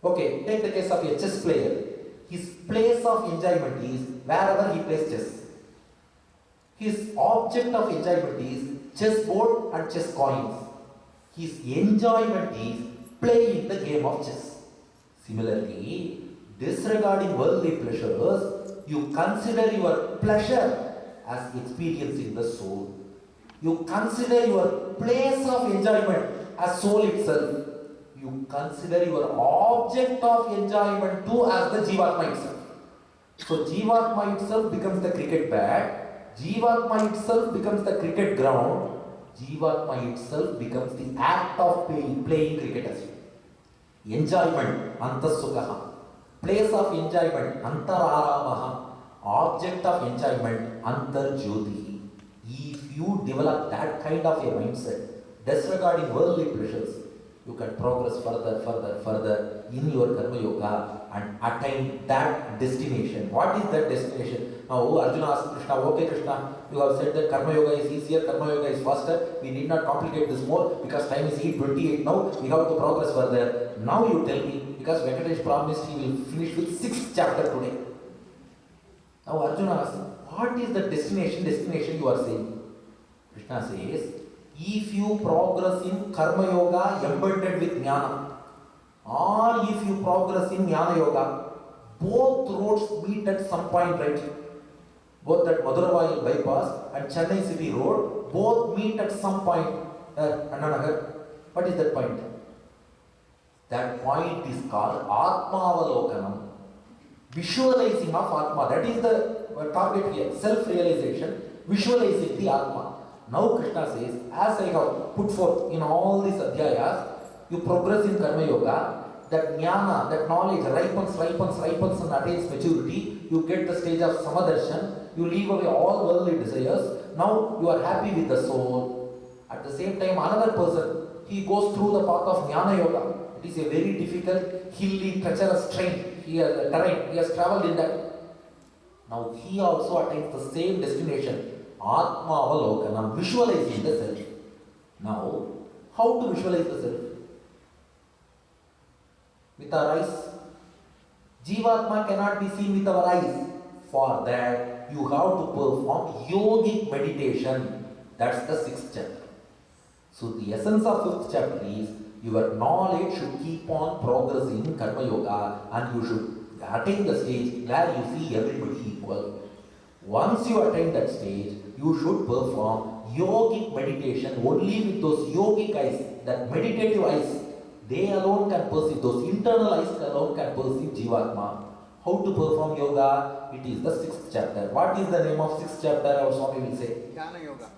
Okay, take the case of a chess player. His place of enjoyment is wherever he plays chess. His object of enjoyment is chessboard and chess coins. His enjoyment is playing the game of chess. Similarly, disregarding worldly pleasures, you consider your pleasure as experiencing the soul. You consider your place of enjoyment as soul itself. You consider your object of enjoyment too as the Jivatma itself. So Jivatma itself becomes the cricket bat. Jivatma itself becomes the cricket ground. Jivatma itself becomes the act of playing cricket as well. Enjoyment, antasukha. Place of enjoyment, antararamaha. Object of enjoyment, antarjyoti. If you develop that kind of a mindset, disregarding worldly pleasures, you can progress further in your Karma Yoga and attain that destination. What is that destination? Now Arjuna asked Krishna, okay Krishna, you have said that Karma Yoga is easier, Karma Yoga is faster, we need not complicate this more because time is 8:28 now, we have to progress further. Now you tell me, because Venkatesh promised he will finish with 6th chapter today. Now Arjuna asks, what is the destination you are saying? Krishna says, if you progress in Karma Yoga embedded with Jnana, or if you progress in Jnana Yoga, both roads meet at some point, right? Both that Maduravayil bypass and Chennai City Road, both meet at some point. Annanagar, what is that point? That point is called Atmavalokanam. Visualizing of Atma, that is the target here, self-realization, visualizing the Atma. Now Krishna says, as I have put forth in all these adhyayas, you progress in Karma Yoga, that jnana, that knowledge ripens and attains maturity, you get the stage of Samadarshan, you leave away all worldly desires, now you are happy with the soul. At the same time, another person, he goes through the path of Jnana Yoga. It is a very difficult, hilly, treacherous terrain, he has travelled in that. Now he also attains the same destination. Atma Avalokanam, visualizing the self. Now, how to visualize the self? With our eyes. Jivatma cannot be seen with our eyes. For that, you have to perform yogic meditation. That's the 6th chapter. So, the essence of 5th chapter is your knowledge should keep on progressing in Karma Yoga and you should attain the stage where you see everybody equal. Once you attain that stage, you should perform yogic meditation only with those yogic eyes, that meditative eyes. They alone can perceive, those internal eyes alone can perceive Jivatma. How to perform yoga? It is the 6th chapter. What is the name of 6th chapter? Our Swami will say. Jnana Yoga.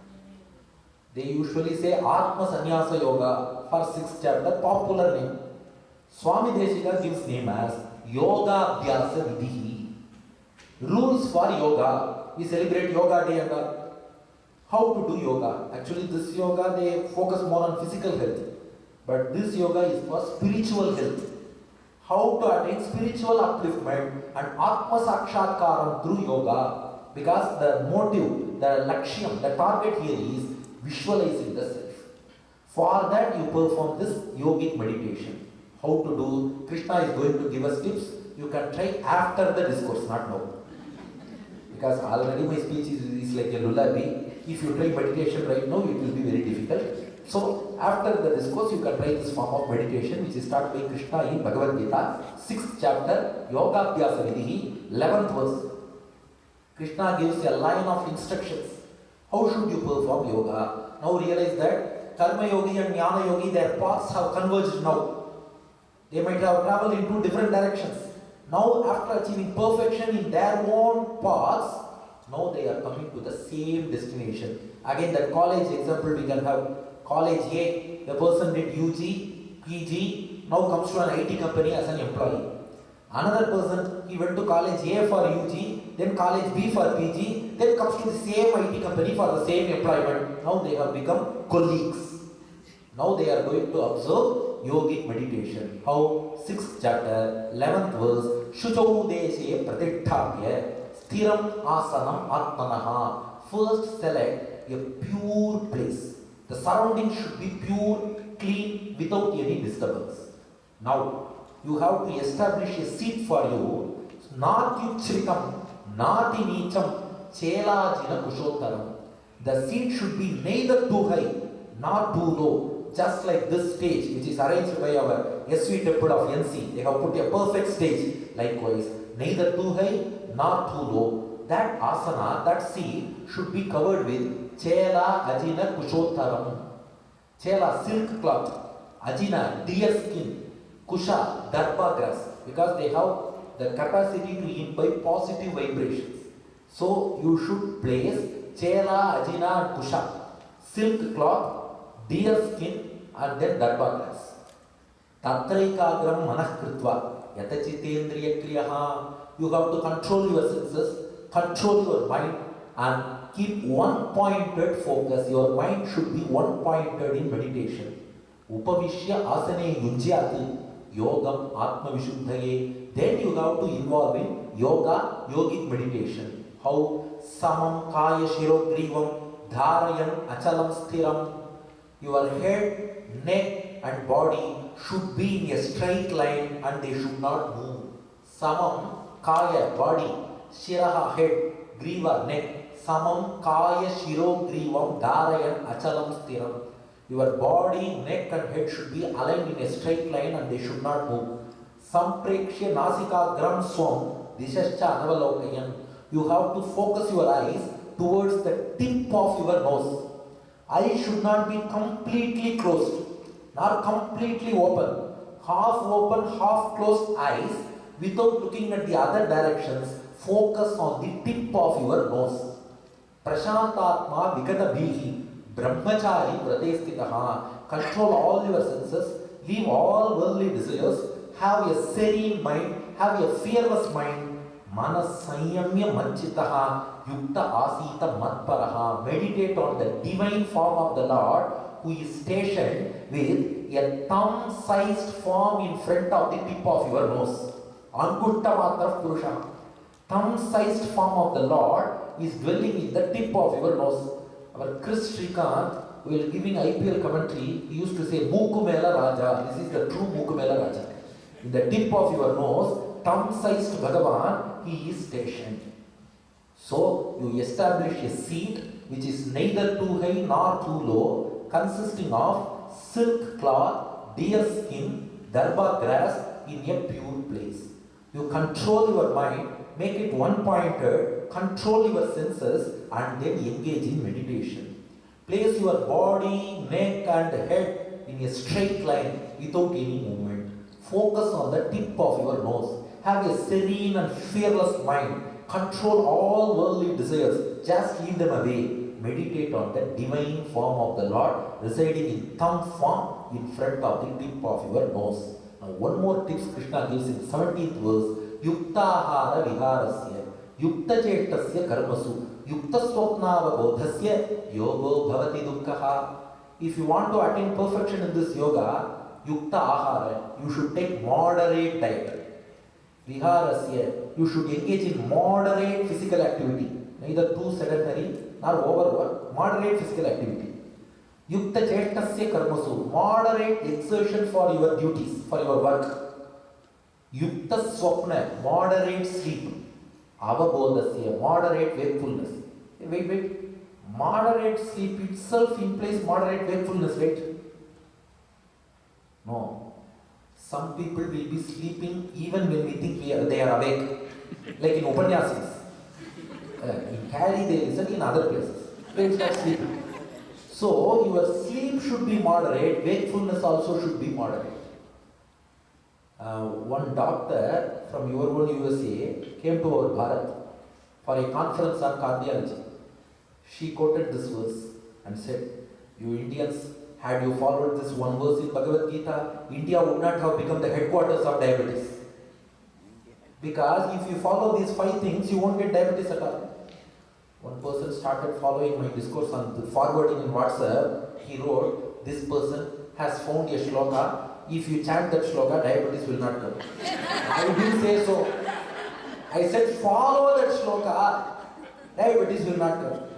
They usually say Atma Sannyasa Yoga for 6th chapter, popular name. Swami Deshika gives name as Yoga Abhyasa Vidhi. Rules for yoga. We celebrate Yoga Day and all. How to do yoga? Actually, this yoga, they focus more on physical health. But this yoga is for spiritual health. How to attain spiritual upliftment and Atma Sakshatkaram through yoga. Because the motive, the lakshyam, the target here is visualizing the self. For that you perform this yogic meditation. How to do? Krishna is going to give us tips. You can try after the discourse, not now. Because already my speech is like a lullaby. If you try meditation right now, it will be very difficult. So after the discourse, you can try this form of meditation, which is taught by Krishna in Bhagavad Gita, 6th chapter, Yoga Abhyasa Vidhi, 11th verse. Krishna gives a line of instructions. How should you perform yoga? Now realize that Karma Yogi and Jnana Yogi, their paths have converged now. They might have traveled in two different directions. Now, after achieving perfection in their own paths, now they are coming to the same destination. Again, that college example we can have. College A, the person did UG, PG, now comes to an IT company as an employee. Another person, he went to college A for UG, then college B for PG, then comes to the same IT company for the same employment. Now they have become colleagues. Now they are going to observe yogic meditation. How? 6th chapter, 11th verse. Shuchau deshe pratitthapya sthiram asanam atmanaha. First select a pure place. The surroundings should be pure, clean, without any disturbance. Now, you have to establish a seat for you. Natyuchritam, nati nicham, chelajina kushotaram. The seat should be neither too high, nor too low. Just like this stage, which is arranged by our SVTNC. They have put a perfect stage. Likewise, neither too high, nor too low. That asana, that seat, should be covered with Chela, Ajina, Kushotaram. Chela, silk cloth. Ajina, deer skin. Kusha, darpa grass. Because they have the capacity to imbibe positive vibrations. So, you should place Chela, Ajina and Kusha. Silk cloth, deer skin and then darpa grass. Tatraikagram manahkritva. Yatachitendriya kriyaha. You have to control your senses, control your mind and keep one-pointed focus. Your mind should be one-pointed in meditation. Upavishya asane yunjyati yogam atma vishuddhaye. Then you have to involve in yoga, yogic meditation. How? Samam kaya shirogrivam dharayan achalam sthiram. Your head, neck and body should be in a straight line and they should not move. Samam kaya, body, shiraha, head, griva, neck. Samam kaya shiro grivam dharayan achalam sthiram. Your body, neck and head should be aligned in a straight line and they should not move. Samprekshya nasika gram swam dishascha anavalokayan. You have to focus your eyes towards the tip of your nose. Eyes should not be completely closed nor completely open. Half open, half closed eyes without looking at the other directions. Focus on the tip of your nose. Prashantatma vikata bhihi brahmachari pratestitaha. Control all your senses, leave all worldly desires, have a serene mind, have a fearless mind. Manas sanyamya manchitaha yukta asita matparaha. Meditate on the divine form of the Lord who is stationed with a thumb-sized form in front of the tip of your nose. Angutta matra purusha. Thumb-sized form of the Lord is dwelling in the tip of your nose. Our Chris Shrikant, while giving IPL commentary, he used to say, Mookumela Raja. This is the true Mookumela Raja. In the tip of your nose, thumb-sized Bhagavan, he is stationed. So, you establish a seat which is neither too high nor too low, consisting of silk cloth, deer skin, darba grass in a pure place. You control your mind, make it one-pointed, control your senses and then engage in meditation. Place your body, neck and head in a straight line without any movement. Focus on the tip of your nose. Have a serene and fearless mind. Control all worldly desires. Just leave them away. Meditate on the divine form of the Lord residing in thumb form in front of the tip of your nose. Now one more tips Krishna gives in 17th verse. Yuktahara viharasya yukta chetasya karmasu yukta swapnava bodhasya yogo bhavati dukkha. If you want to attain perfection in this yoga, yukta ahara, you should take moderate diet. Viharasya, you should engage in moderate physical activity, neither too sedentary nor overwork, moderate physical activity. Yukta Chetasya Karmasu, moderate exertion for your duties, for your work. Yukta Swapna, moderate sleep. Avabodhasya, moderate wakefulness. Wait. Moderate sleep itself implies moderate wakefulness, right? No. Some people will be sleeping even when we think they are awake. Like in upanishads. In Cary they listen, in other places. They start sleeping. So your sleep should be moderate, wakefulness also should be moderate. One doctor from your own USA came to our Bharat for a conference on cardiology. She quoted this verse and said, you Indians, had you followed this one verse in Bhagavad Gita, India would not have become the headquarters of diabetes. Because if you follow these 5 things, you won't get diabetes at all. One person started following my discourse on the forwarding in WhatsApp. He wrote, this person has found a shloka. If you chant that shloka, diabetes will not come. I didn't say so. I said, follow that shloka, diabetes will not come.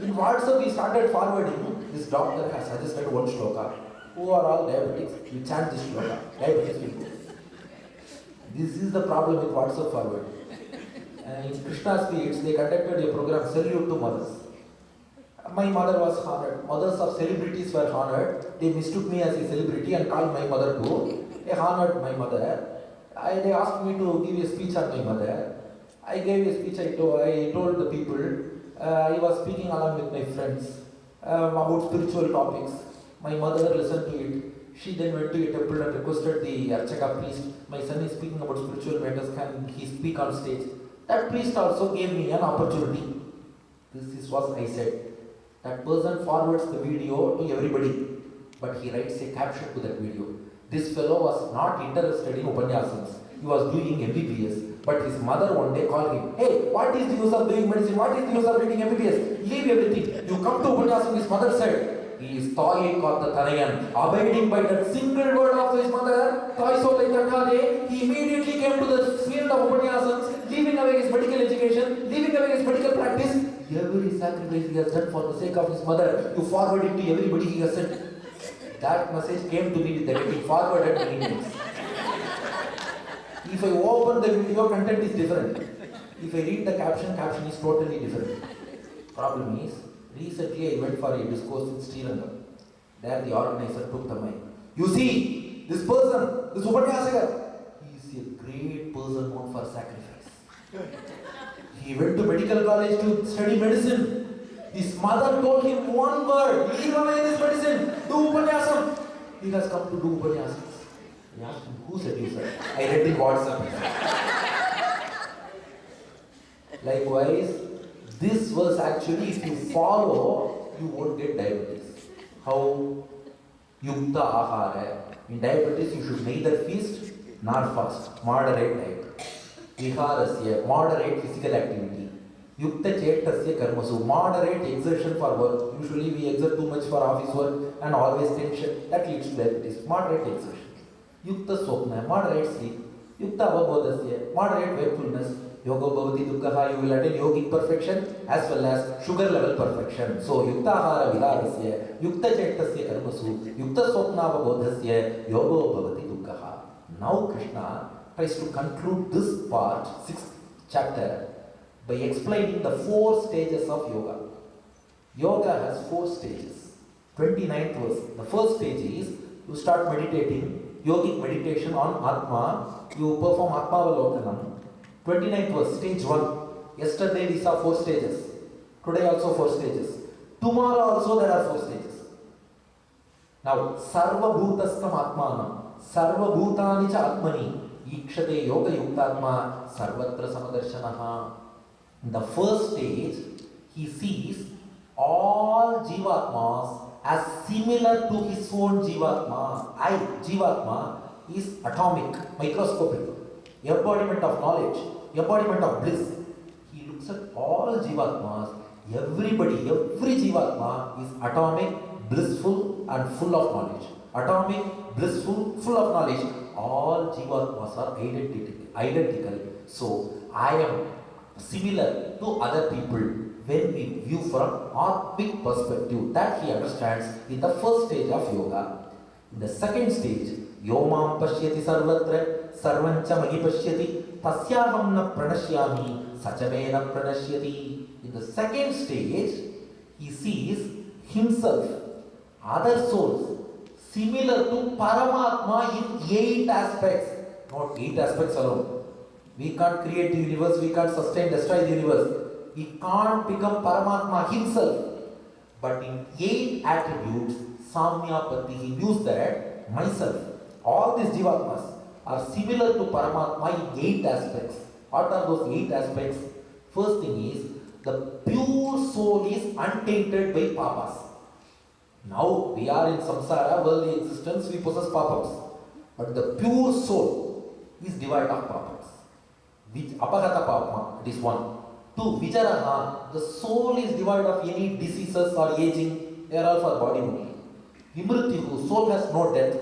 In WhatsApp, we started forwarding. This doctor has suggested one shloka. Who are all diabetics? You chant this shloka, diabetes will go. This is the problem with WhatsApp forward. In Krishna's feeds, they conducted a program, Salute to Mothers. My mother was honored. Mothers of celebrities were honored. They mistook me as a celebrity and called my mother too. They honored my mother. They asked me to give a speech on my mother. I gave a speech. I told the people. I was speaking along with my friends about spiritual topics. My mother listened to it. She then went to a temple and requested the Archaka priest. My son is speaking about spiritual matters. Can he speak on stage? That priest also gave me an opportunity. This is what I said. That person forwards the video to everybody, but he writes a caption to that video. This fellow was not interested in upanishads. He was doing MBBS, but his mother one day called him, hey, what is the use of doing medicine? What is the use of reading MBBS? Leave everything. You come to upanishads. His mother said, he is Toye Tanayan, abiding by that single word of his mother, he immediately came to the field of upanishads, leaving away his medical education, leaving away his medical practice. Every sacrifice he has done for the sake of his mother, you forward it to everybody he has sent. That message came to me with the getting forwarded many times. If I open the video, content is different. If I read the caption is totally different. Problem is, recently I went for a discourse in Sri Lanka. There the organizer took the mic. You see, this person, this Upanyasaka, he is a great person known for sacrifice. He went to medical college to study medicine. His mother told him one word, leave away this medicine, do Upanyasam. He has come to do Upanyasam. I asked him, who said you, sir? I read in WhatsApp. Likewise, this verse actually, if you follow, you won't get diabetes. How? Yukta ahara. In diabetes, you should neither feast nor fast. Moderate diet. Viharasya, moderate physical activity. Yukta chetasya karmasu, moderate exertion for work. Usually we exert too much for office work and always tension. That leads to diabetes. Moderate exertion. Yukta swapna, moderate sleep. Yukta avabodhasya, moderate wakefulness. Yoga bhavati dukkha, you will attain yogic perfection as well as sugar level perfection. So, yukta ahara viharasya, yukta chetasya karmasu, yukta swapna avabodhasya, yoga bhavati dukkha. Now Krishna tries to conclude this part, 6th chapter, by explaining the 4 stages of yoga. Yoga has 4 stages. 29th verse. The first stage is, you start meditating, yogic meditation on Atma, you perform Atma Avalokanam. 29th verse, stage 1. Yesterday we saw 4 stages. Today also 4 stages. Tomorrow also there are 4 stages. Now, Sarva Bhutastam Atmanam, Sarva Bhutani cha Atmani, Ikshate Yoga Yuktatma, Sarvatra Samadarshanaha. In the first stage, he sees all Jivatmas as similar to his own Jivatma. Jivatma is atomic, microscopic, embodiment of knowledge, embodiment of bliss. He looks at all Jivatmas, everybody, every Jivatma is atomic, blissful and full of knowledge. Atomic, blissful, full of knowledge. All Jivatmas are identical. So, I am similar to other people. when we view from atmic perspective, that he understands in the first stage of yoga. In the second stage, Yomam pashyati sarvatra sarvancha magi pashyati tasyaham na pranashyami sachamena pranashyati. In the second stage, he sees himself, other souls, similar to Paramatma in 8 aspects. Not 8 aspects alone. We can't create the universe, we can't sustain, destroy the universe. He can't become Paramatma himself. But in 8 attributes, Samyapati, he used that myself. All these Jivatmas are similar to Paramatma in 8 aspects. What are those 8 aspects? First thing is, the pure soul is untainted by papas. Now we are in samsara, worldly existence, we possess papas. But the pure soul is devoid of papas. Apagata papa, it is one. 2. Vijaraha, the soul is devoid of any diseases or aging, they are all for body only. Vimrityu, soul has no death.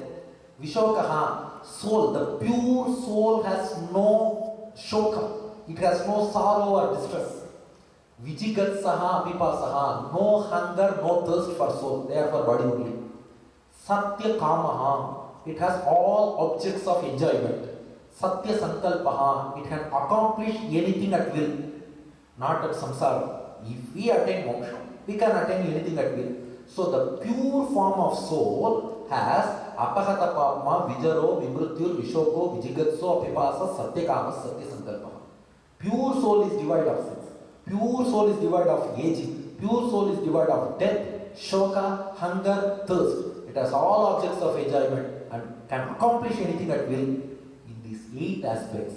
Vishokaha, soul, the pure soul has no shoka, it has no sorrow or distress. Vijigatsaha, vipasaha, no hunger, no thirst for soul, they are for body only. Satya kamaha, it has all objects of enjoyment. Satya sankalpaha, it can accomplish anything at will, not at samsara. If we attain moksha, we can attain anything at will. So the pure form of soul has apahata papma, vijaro, vimrutyur, vishoko, vijigatso, apipasa, satya kama, satya sankalpaha. Pure soul is devoid of sins. Pure soul is devoid of aging. Pure soul is devoid of death, shoka, hunger, thirst. It has all objects of enjoyment and can accomplish anything at will. In these 8 aspects,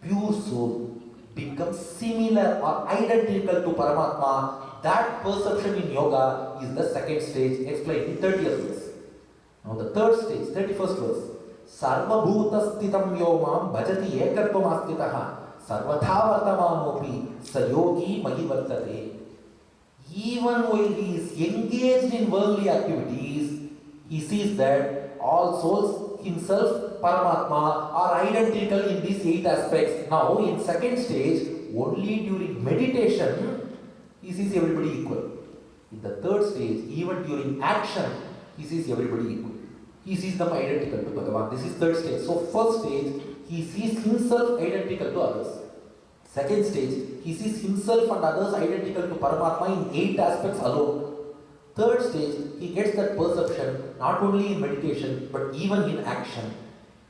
pure soul becomes similar or identical to Paramatma. That perception in yoga is the second stage, explained in 30th verse. Now the third stage, 31st verse. Sarva bhuta sthitam yomam bhajati ekatvam astitaha sarvatha vartamanopi sayogi mahi vartate. Even while he is engaged in worldly activities, he sees that all souls, himself, Paramatma, are identical in these 8 aspects. Now, in second stage, only during meditation, he sees everybody equal. In the third stage, even during action, he sees everybody equal. He sees them identical to Bhagavan. This is third stage. So, first stage, he sees himself identical to others. Second stage, he sees himself and others identical to Paramatma in 8 aspects alone. Third stage, he gets that perception not only in meditation but even in action.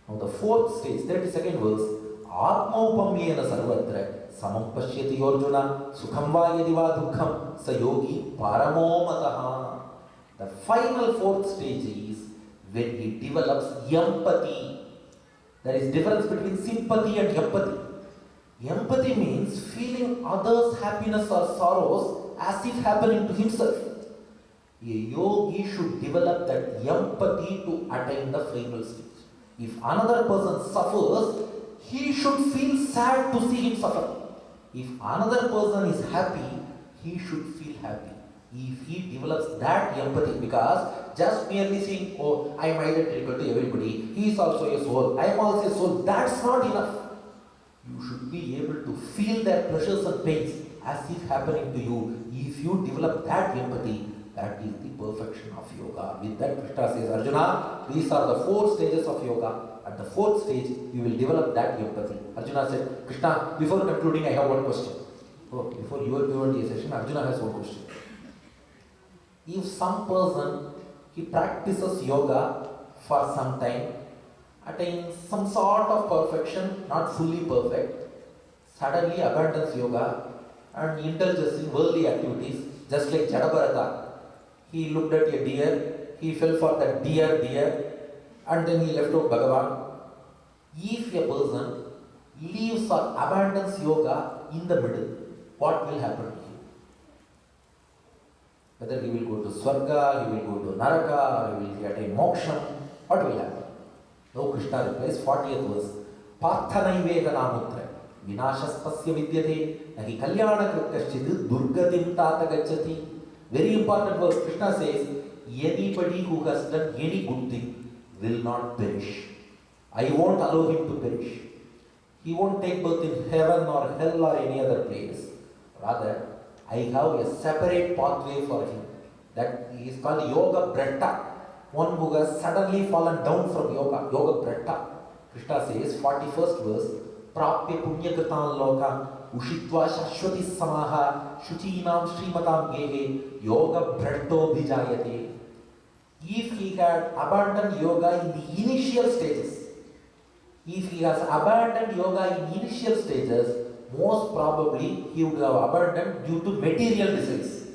Now the fourth stage, 32nd verse, Atmaupamyena sarvatra samam pashyati Arjuna sukham va yadi va dukkham sa yogi paramo mataha. The final fourth stage is when he develops empathy. There is difference between sympathy and empathy. Empathy means feeling others' happiness or sorrows as if happening to himself. A yogi should develop that empathy to attain the final stage. If another person suffers, he should feel sad to see him suffer. If another person is happy, he should feel happy. If he develops that empathy, because just merely saying, oh, I am identical to everybody, he is also a soul, I am also a soul, that's not enough. You should be able to feel their pleasures and pains as if happening to you. If you develop that empathy, that is the perfection of yoga. With that, Krishna says, Arjuna, these are the 4 stages of yoga. At the 4th stage, you will develop that empathy. Arjuna said, Krishna, before concluding, I have one question. Oh, before your Q&A session, Arjuna has one question. If some person, he practices yoga for some time, attains some sort of perfection, not fully perfect, suddenly abandons yoga and indulges in worldly activities, just like Jadabharata. He looked at a deer, he fell for that deer, and then he left out Bhagavan. If a person leaves or abandons yoga in the middle, what will happen to him? Whether he will go to Swarga, he will go to Naraka, he will attain moksha, what will happen? No, Krishna replies, 40th verse, Parthanaivedanamutra, Vinashastasya vidyate, nahi kalyana kritkashchid, durgatim tata gacchati. Very important verse, Krishna says, anybody who has done any good thing will not perish. I won't allow him to perish. He won't take birth in heaven or hell or any other place. Rather, I have a separate pathway for him. That is called Yoga Bretta. One who has suddenly fallen down from yoga, Yoga Bretta. Krishna says, 41st verse, Prapya Punyakritan Lokan, Ushitva Shashwati Samaha, Shuchinam Srimatam Gehe, Yoga Bretto Bijayate. If he had abandoned yoga in the initial stages, if he has abandoned yoga in initial stages, most probably he would have abandoned due to material desires.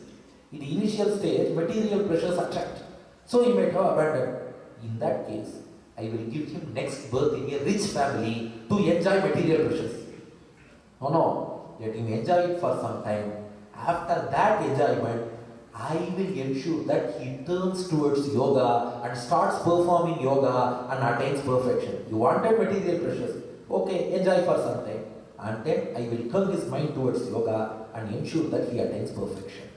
In the initial stage, material pressures attract. So he might have abandoned. In that case, I will give him next birth in a rich family to enjoy material pressures. No, let him enjoy it for some time. After that enjoyment, I will ensure that he turns towards yoga and starts performing yoga and attains perfection. You wanted material pressures? Okay, enjoy for some time. And then I will turn his mind towards yoga and ensure that he attains perfection.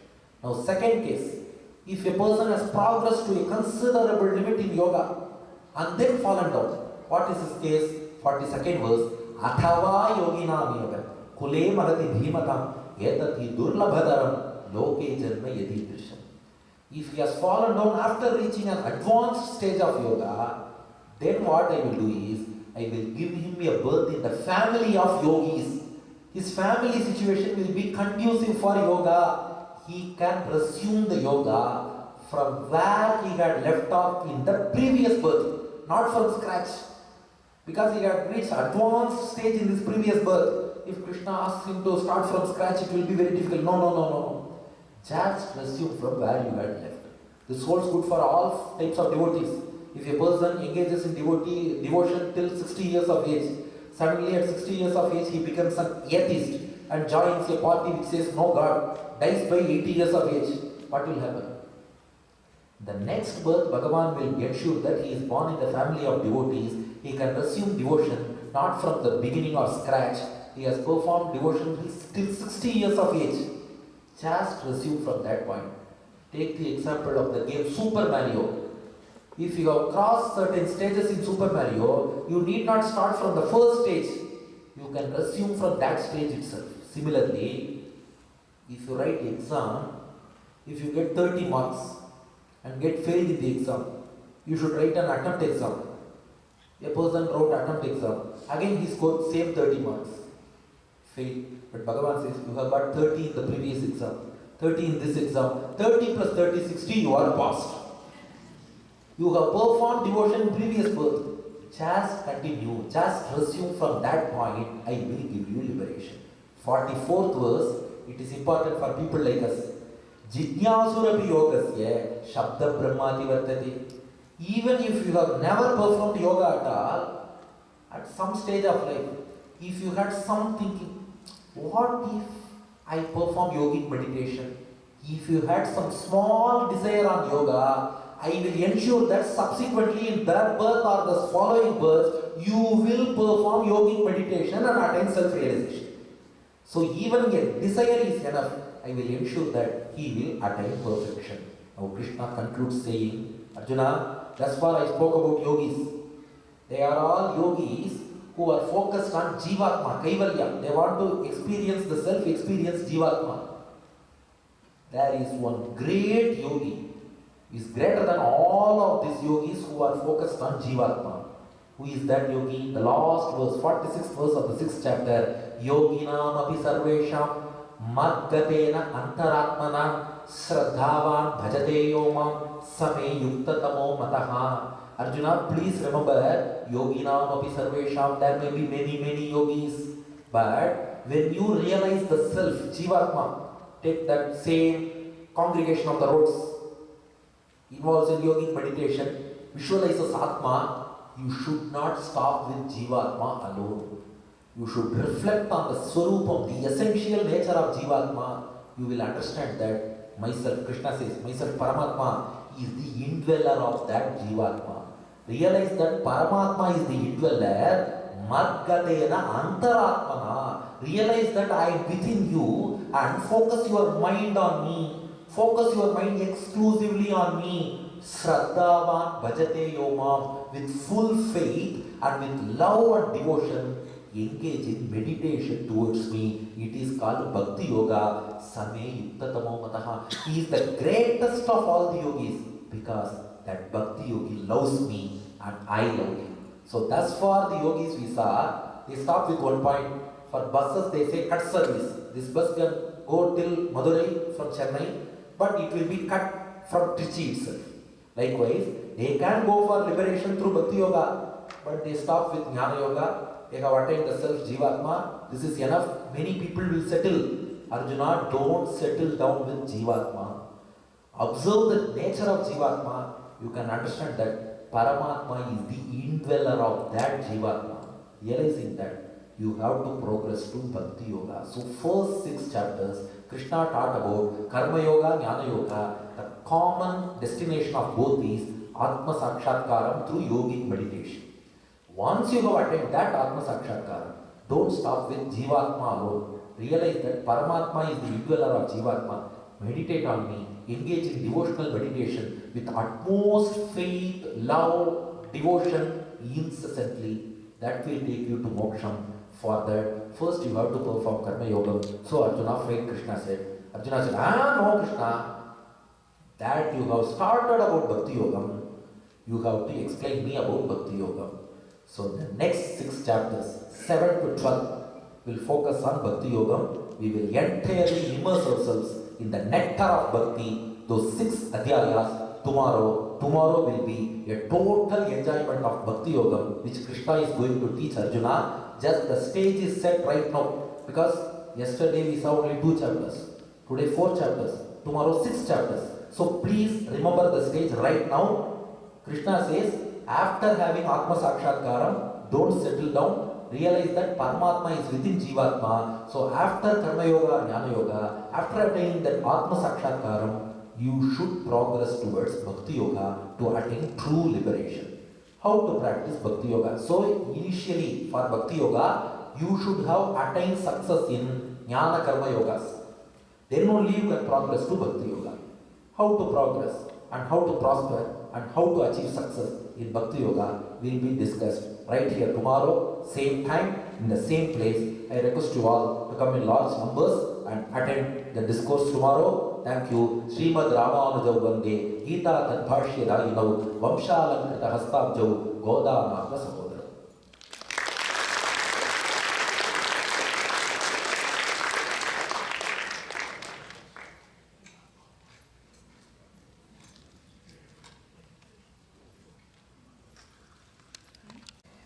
Now, second case, if a person has progressed to a considerable limit in yoga and then fallen down, what is his case? 42nd verse, Athava yoginam yoga, kule magati bhimatam, etati durlabhadaram, loke janma yadi drisham. If he has fallen down after reaching an advanced stage of yoga, then what I will do is, I will give him a birth in the family of yogis. His family situation will be conducive for yoga. He can resume the yoga from where he had left off in the previous birth, not from scratch. Because he had reached advanced stage in this previous birth. If Krishna asks him to start from scratch, it will be very difficult. No. Just resume from where you had left. This holds good for all types of devotees. If a person engages in devotion till 60 years of age, suddenly at 60 years of age he becomes an atheist and joins a party which says no God, dies by 80 years of age, what will happen? The next birth, Bhagavan will ensure that he is born in the family of devotees. He can resume devotion not from the beginning or scratch. He has performed devotion till 60 years of age. Just resume from that point. Take the example of the game Super Mario. If you have crossed certain stages in Super Mario, you need not start from the first stage. You can resume from that stage itself. Similarly, if you write the exam, if you get 30 marks and get failed in the exam, you should write an attempt exam. A person wrote attempt exam. Again he scored same 30 marks. Failed. But Bhagavan says, you have got 30 in the previous exam, 30 in this exam, 30 plus 30, 60, you are passed. You have performed devotion in previous birth. Just continue, just resume from that point, I will give you liberation. 44th verse, it is important for people like us. Jignasurapi yogasya shabda brahmati vartate. Even if you have never performed yoga at all, at some stage of life, if you had some thinking, what if I perform yogic meditation? If you had some small desire on yoga, I will ensure that subsequently in that birth or the following birth, you will perform yogic meditation and attain self-realization. So even a desire is enough, I will ensure that he will attain perfection. Now Krishna concludes saying, Arjuna, thus far I spoke about yogis. They are all yogis who are focused on Jivatma, Kaivalya. They want to experience the self, experience Jivatma. There is one great yogi, is greater than all of these yogis who are focused on Jivatma. Who is that yogi? The last verse, 46th verse of the 6th chapter. Yoginam api sarvesham madgatena antaratmana shraddhavan bhajate yomam same yuktatamo mataha. Arjuna, please remember, yoginam api sarvesham, there may be many yogis. But when you realize the self, Jivatma, take that same congregation of the roads, involves in yogic meditation, visualizes Atma, you should not stop with Jivatma alone. You should reflect on the Swarupam, the essential nature of Jivatma. You will understand that myself, Krishna says, myself Paramatma is the indweller of that Jivatma. Realize that Paramatma is the indweller, Madgatena Antaratmana. Realize that I am within you and focus your mind on me. Focus your mind exclusively on me. Shraddhavan bhajate yomam. With full faith and with love and devotion, engage in meditation towards me. It is called Bhakti Yoga. Same Yuktatamo Mataha. He is the greatest of all the yogis because that Bhakti Yogi loves me and I love him. So thus far the yogis we saw, they stop with one point. For buses they say cut service. This bus can go till Madurai from Chennai, but it will be cut from Trichy itself. Likewise, they can go for liberation through Bhakti Yoga, but they stop with Jnana Yoga. They have attained the self Jivatma. This is enough. Many people will settle. Arjuna, don't settle down with Jivatma. Observe the nature of Jivatma. You can understand that Paramatma is the indweller of that Jivatma. Realizing that, you have to progress to Bhakti Yoga. So first 6 chapters, Krishna taught about Karma Yoga, Jnana Yoga. The common destination of both is Atma Sakshatkaram through yogic meditation. Once you have attained that Atma Sakshatkaram, don't stop with Jivatma alone. Realize that Paramatma is the indweller of Jivatma. Meditate on me. Engage in devotional meditation with utmost faith, love, devotion incessantly. That will take you to moksha. For that, first you have to perform Karma Yoga. So Arjuna failed. Krishna said, no Krishna, that you have started about Bhakti Yoga, you have to explain me about Bhakti Yoga. So the next 6 chapters, 7 to 12, will focus on Bhakti Yoga. We will entirely immerse ourselves in the nectar of Bhakti, those 6 adhyayas. Tomorrow will be a total enjoyment of Bhakti Yoga, which Krishna is going to teach Arjuna. Just the stage is set right now, because yesterday we saw only 2 chapters, today 4 chapters, tomorrow 6 chapters. So please remember the stage right now. Krishna says, after having Atma Sakshatkaram, don't settle down. Realize that Paramatma is within Jivatma. So after Karma Yoga or Jnana Yoga, after attaining that Atma Sakshatkaram, you should progress towards Bhakti Yoga to attain true liberation. How to practice Bhakti Yoga? So initially for Bhakti Yoga, you should have attained success in Jnana Karma Yogas. Then only you can progress to Bhakti Yoga. How to progress and how to prosper and how to achieve success in Bhakti Yoga will be discussed right here tomorrow, same time, in the same place. I request you all to come in large numbers and attend the discourse tomorrow. Thank you. Srimad Ramanujau Vande, Gita Tadbhashya Dayinau, Vamshalankrita Hastabjau, Goda Naga Sahodara.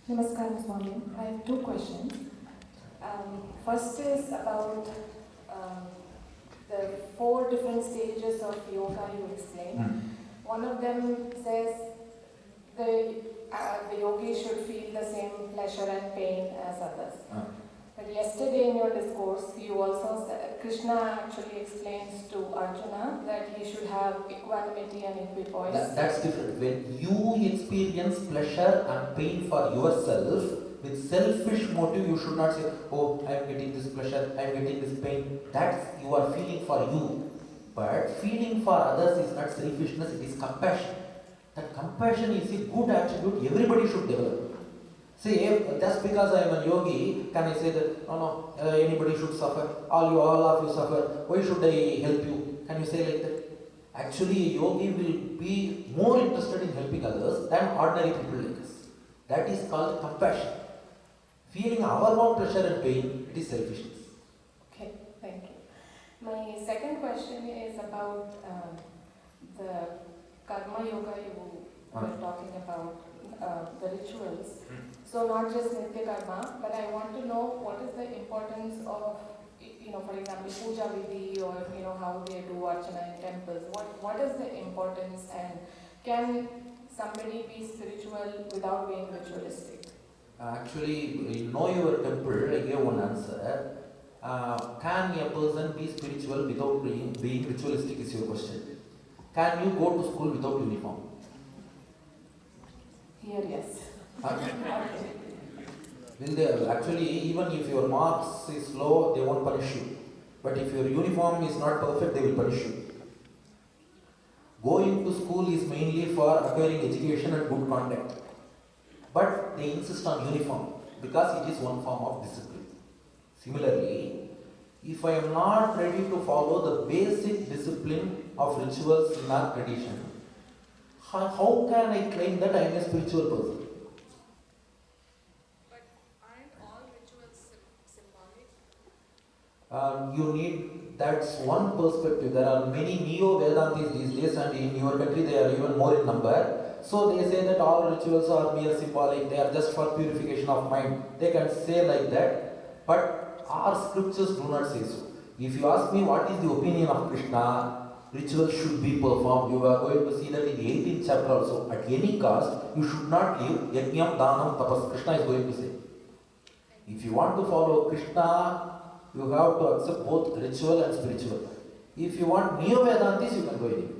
Namaskar, Swami. I have 2 questions. First is about the 4 different stages of yoga you explained. One of them says the yogi should feel the same pleasure and pain as others. But yesterday in your discourse, you also said, Krishna actually explains to Arjuna that he should have equanimity and equipoise. That's different. When you experience pleasure and pain for yourself, with selfish motive, you should not say, oh, I am getting this pleasure, I am getting this pain. That's you are feeling for you. But feeling for others is not selfishness, it is compassion. That compassion is a good attribute everybody should develop. See, just because I am a yogi, can I say that, no, anybody should suffer, all of you suffer, why should I help you? Can you say like that? Actually, a yogi will be more interested in helping others than ordinary people like us. That is called compassion. Feeling our own pressure and pain, it is selfishness. Okay, thank you. My second question is about the karma yoga you were talking about, the rituals. So not just nitya karma, but I want to know what is the importance of, for example, puja vidhi or, how they do archana in temples. What is the importance, and can somebody be spiritual without being ritualistic? Actually, know your temple, I gave one answer. Can a person be spiritual without being ritualistic is your question. Can you go to school without uniform? Here, yes. Will they, actually, even if your marks is low, they won't punish you. But if your uniform is not perfect, they will punish you. Going to school is mainly for acquiring education and good conduct. But they insist on uniform. because it is one form of discipline. Similarly, if I am not ready to follow the basic discipline of rituals in our tradition, how can I claim that I am a spiritual person? But aren't all rituals symbolic? You need, that's one perspective. There are many neo-Vedantis these days, and in your country they are even more in number. So they say that all rituals are mere symbolic, they are just for purification of mind. They can say like that, but our scriptures do not say so. If you ask me what is the opinion of Krishna, rituals should be performed. You are going to see that in the 18th chapter also. At any cost, you should not leave yajnam, danam, tapas. Krishna is going to say. If you want to follow Krishna, you have to accept both ritual and spiritual. If you want neo-Vedantis, you can go anywhere.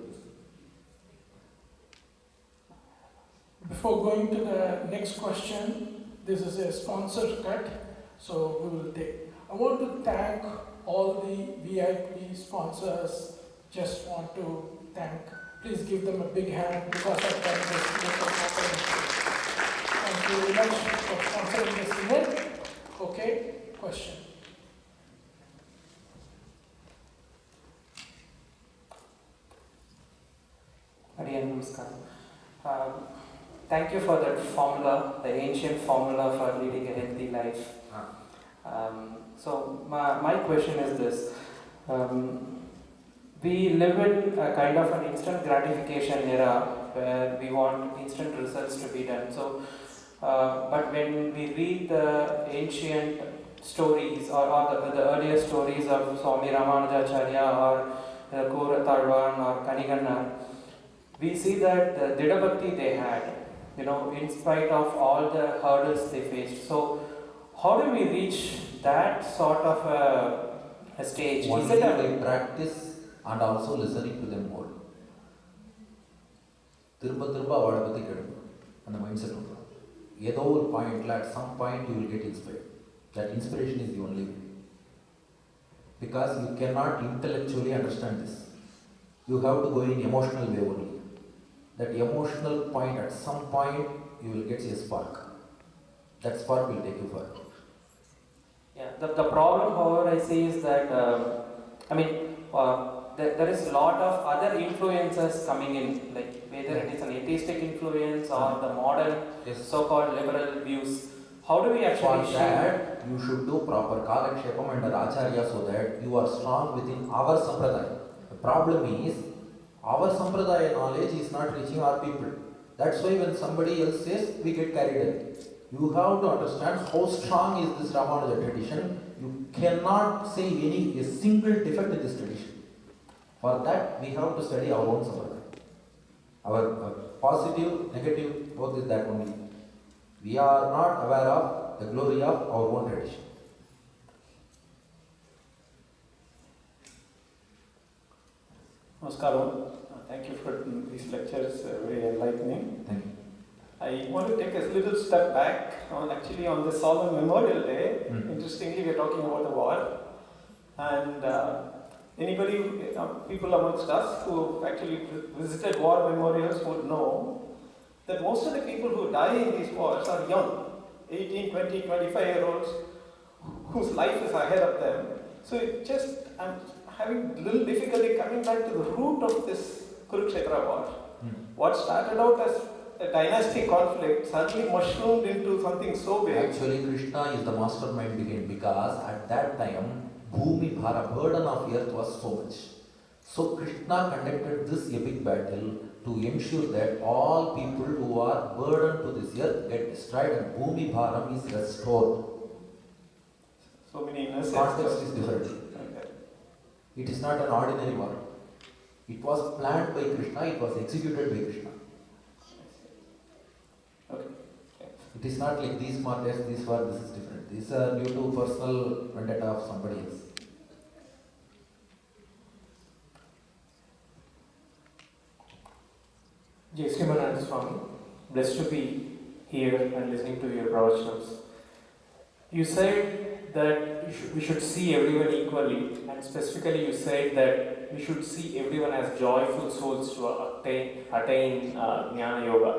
Before going to the next question, this is a sponsored cut, so we will take. I want to thank all the VIP sponsors. Just want to thank. Please give them a big hand because of that. Thank you very much for sponsoring this event. Okay, question. Again, namaskar. Thank you for that formula, the ancient formula for leading a healthy life. So my question is this. We live in a kind of an instant gratification era where we want instant results to be done. So, but when we read the ancient stories or the earlier stories of Swami Ramanujacharya or Kura Talwan or Kanigannar, we see that the Dida Bhakti they had, in spite of all the hurdles they faced. So, how do we reach that sort of a stage? Only is it by practice and also listening to them more. திரும்ப திரும்ப அவளை பற்றி கேட்கணும், அந்த mind set இருக்கும். ஏதோ ஒரு பாயிண்ட்ல at some point you will get inspired. That inspiration is the only way. Because you cannot intellectually understand this. You have to go in emotional way only. That emotional point, at some point you will get a spark. That spark will take you further. Yeah, the problem, however, I see is that, there is a lot of other influences coming in, like whether it is an atheistic influence or the modern so-called liberal views. How do we actually For that, you should do proper kalakshepam under Acharya so that you are strong within our sampradaya. The problem is, our sampradaya knowledge is not reaching our people. That's why when somebody else says, we get carried away. You have to understand how strong is this Ramanuja tradition. You cannot say a single defect in this tradition. For that, we have to study our own sampradaya. Our positive, negative, both is that only. We are not aware of the glory of our own tradition. Namaskaram. Thank you for these lectures, very enlightening. Thank you. I want to take a little step back on the solemn Memorial Day. Interestingly, we are talking about the war. And people amongst us who actually visited war memorials would know that most of the people who die in these wars are young, 18, 20, 25-year-olds whose life is ahead of them. So I'm having a little difficulty coming back to the root of this Kurukshetra war. What started out as a dynastic conflict suddenly mushroomed into something so big. Actually, Krishna is the mastermind behind, because at that time, Bhumi Bhara, burden of earth was so much. So Krishna conducted this epic battle to ensure that all people who are burdened to this earth get destroyed and Bhumi Bharam is restored. So many innocents. Context is different. Okay. It is not an ordinary war. It was planned by Krishna, it was executed by Krishna. Okay. It is not like these martyrs, this war, this is different. These are due to personal vendetta of somebody else. Jai Srimanand Swami, blessed to be here and listening to your pravachanams. You said that we should see everyone equally, and specifically you said that we should see everyone as joyful souls to attain Jnana Yoga.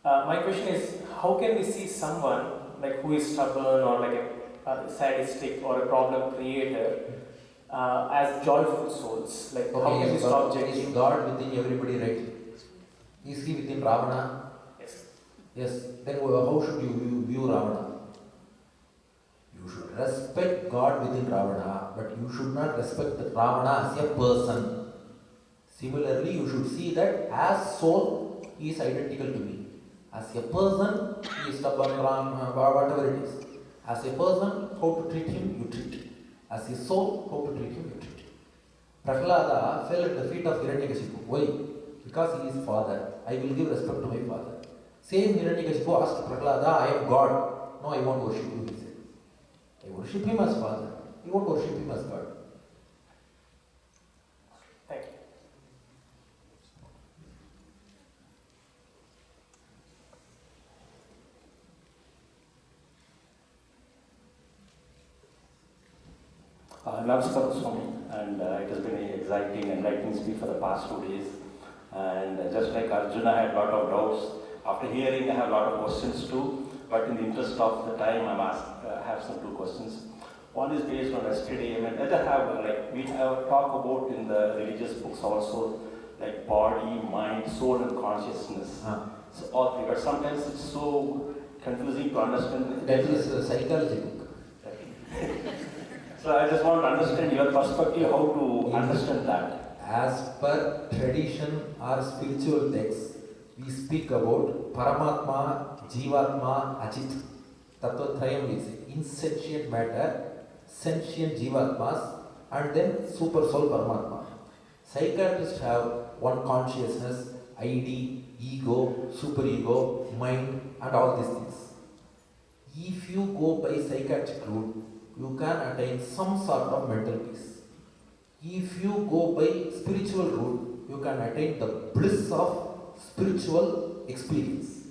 My question is, how can we see someone like who is stubborn or like a sadistic or a problem creator as joyful souls? Like how can we stop judging? Is God within everybody, right? Is he within Ravana? Yes. Yes. Then how should you view Ravana? You should respect God within Ravana, but you should not respect Ravana as a person. Similarly, you should see that as soul, he is identical to me. As a person, he is stubborn, wrong, whatever it is. As a person, how to treat him, you treat him. As a soul, how to treat him, you treat him. Prahlada fell at the feet of Hiranyakashipu. Why? Because he is father. I will give respect to my father. Same Hiranyakashipu asked Prahlada, I am God. No, I won't worship you, he said. I worship him as father. You won't worship him as God. Thank you. Namaskar Swami, and it has been an exciting, enlightening speech for the past 2 days. And just like Arjuna had a lot of doubts, after hearing I have a lot of questions too, but in the interest of the time I have some 2 questions. One is based on yesterday, I mean, we have talked about in the religious books also, like body, mind, soul and consciousness. So all 3, but sometimes it's so confusing to understand. That is a psychology book. So I just want to understand your perspective, how to understand that. As per tradition or spiritual texts, we speak about Paramatma, Jivatma, Achit. Tattvatrayam is insentient matter, sentient Jivatmas, and then super soul Paramatma. Psychiatrists have one consciousness, ID, ego, superego, mind, and all these things. If you go by psychiatric route, you can attain some sort of mental peace. If you go by spiritual route, you can attain the bliss of spiritual experience.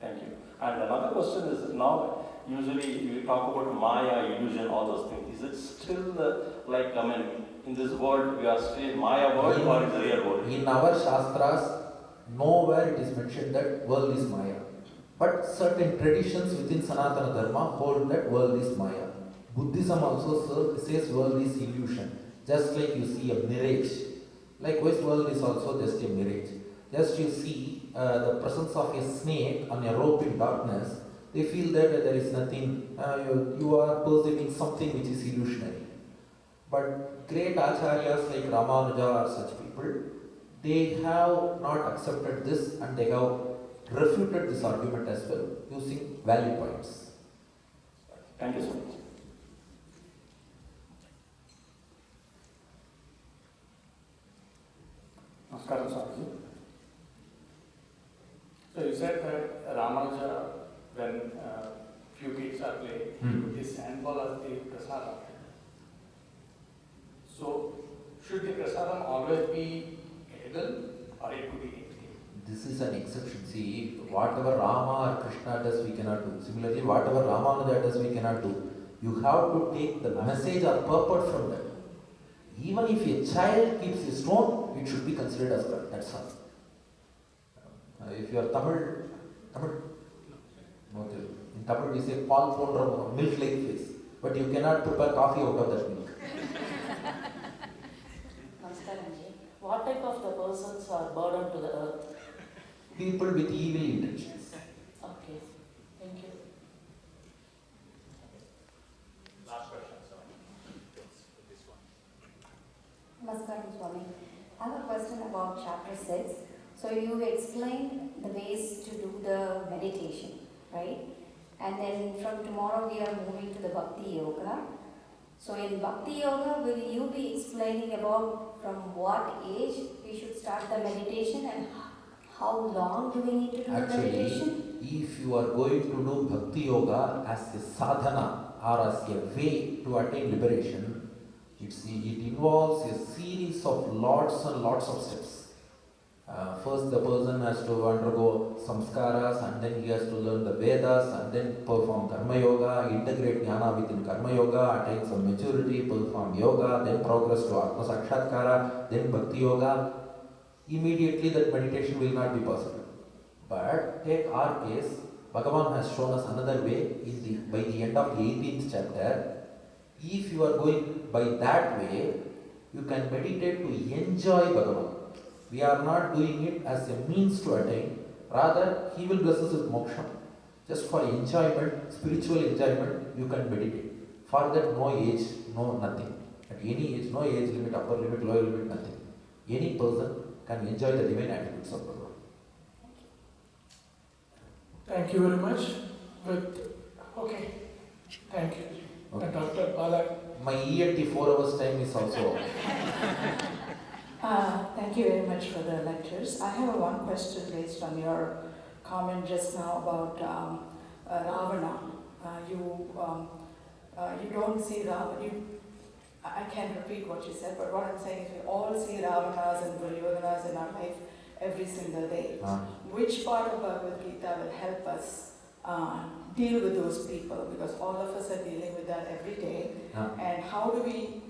Thank you. And another question is, now usually we talk about Maya, illusion, all those things. Is it still in this world we are still Maya world or is it real world? In our Shastras, nowhere it is mentioned that world is Maya. But certain traditions within Sanatana Dharma hold that world is Maya. Buddhism also says world is illusion. Just like you see a mirage. Likewise, world is also just a mirage. Just you see the presence of a snake on a rope in darkness, they feel that there is nothing, you are perceiving something which is illusionary. But great acharyas like Ramanuja or such people, they have not accepted this and they have refuted this argument as well using valid points. Thank you so much. Namaskaram, Swamiji. So you said that Ramanuja, when few kids are playing, he put his handball as the prasadam. So should the prasadam always be edible or it could be empty? This is an exception. See, whatever Rama or Krishna does, we cannot do. Similarly, whatever Ramanuja does, we cannot do. You have to take the message or purport from that. Even if a child keeps a stone, it should be considered as God. That's all. If you are Tamil, in Tamil we say Paul Pondra, milk like face. But you cannot prepare coffee out of that milk. What type of the persons are burdened to the earth? People with evil intentions. Okay, thank you. Last question, Namaskaram, Swami. I have a question about chapter 6. So you explained the ways to do the meditation, right? And then from tomorrow we are moving to the Bhakti Yoga. So in Bhakti Yoga, will you be explaining about from what age we should start the meditation and how long do we need to do the meditation? If you are going to do Bhakti Yoga as a sadhana or as a way to attain liberation, it involves a series of lots and lots of steps. First the person has to undergo samskaras and then he has to learn the Vedas and then perform Karma Yoga, integrate Jnana within Karma Yoga, attain some maturity, perform Yoga, then progress to Atma Sakshatkara, then Bhakti Yoga. Immediately that meditation will not be possible. But take our case, Bhagavan has shown us another way by the end of the 18th chapter. If you are going by that way, you can meditate to enjoy Bhagavan. We are not doing it as a means to attain, rather He will bless us with moksha. Just for enjoyment, spiritual enjoyment, you can meditate. For that, no age, no nothing. At any age, no age limit, upper limit, lower limit, nothing. Any person can enjoy the divine attributes of Bhagavan. Thank you very much. Okay, thank you. Okay. Dr. Balak. My ENT 4 hours time is also. Thank you very much for the lectures. I have one question based on your comment just now about Ravana. You don't see Ravana. I can't repeat what you said, but what I'm saying is we all see Ravanas and Duryodanas in our life every single day. Which part of Bhagavad Gita will help us deal with those people? Because all of us are dealing with that every day. And how do we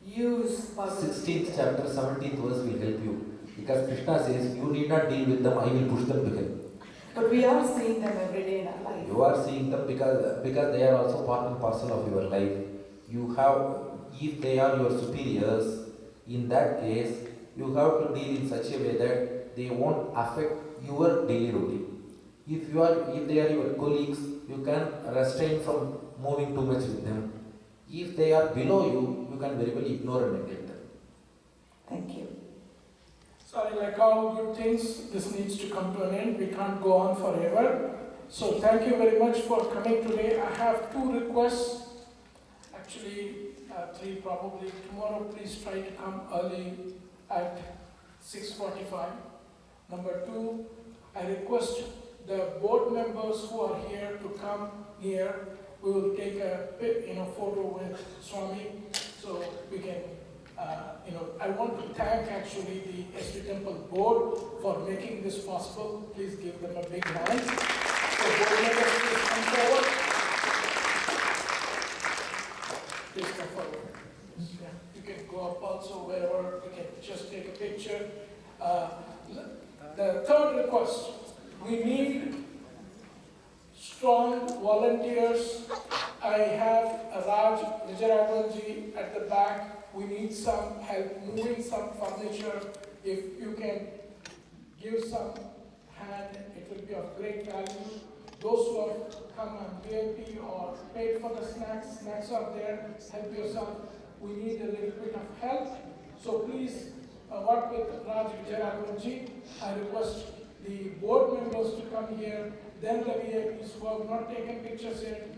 use Bhagavad 16th Gita? chapter, 17th verse will help you. Because Krishna says, you need not deal with them, I will push them to hell. But we are seeing them every day in our life. You are seeing them because they are also part and parcel of your life. You have, if they are your superiors, in that case, you have to deal in such a way that they won't affect your daily routine. If they are your colleagues, you can restrain from moving too much with them. If they are below you, you can very well ignore and neglect them. Thank you. Sorry, like all good things, this needs to come to an end. We can't go on forever. So thank you very much for coming today. I have 2 requests. Actually, 3 probably. Tomorrow, please try to come early at 6:45. Number 2, I request the board members who are here to come here. We will take a photo with Swami, so we can. I want to thank actually the SV Temple board for making this possible. Please give them a big hand. So board members, please come forward. Please come forward. Yeah. You can go up also wherever. You can just take a picture. The third request, we need strong volunteers. I have Raj Vijayaraghwanji at the back. We need some help moving some furniture. If you can give some hand, it will be of great value. Those who have come on VIP or paid for the snacks are there. Help yourself. We need a little bit of help. So please work with Raj Vijayaraghwanji. I request the board members to come here. Then the VIPs who have not taken pictures yet.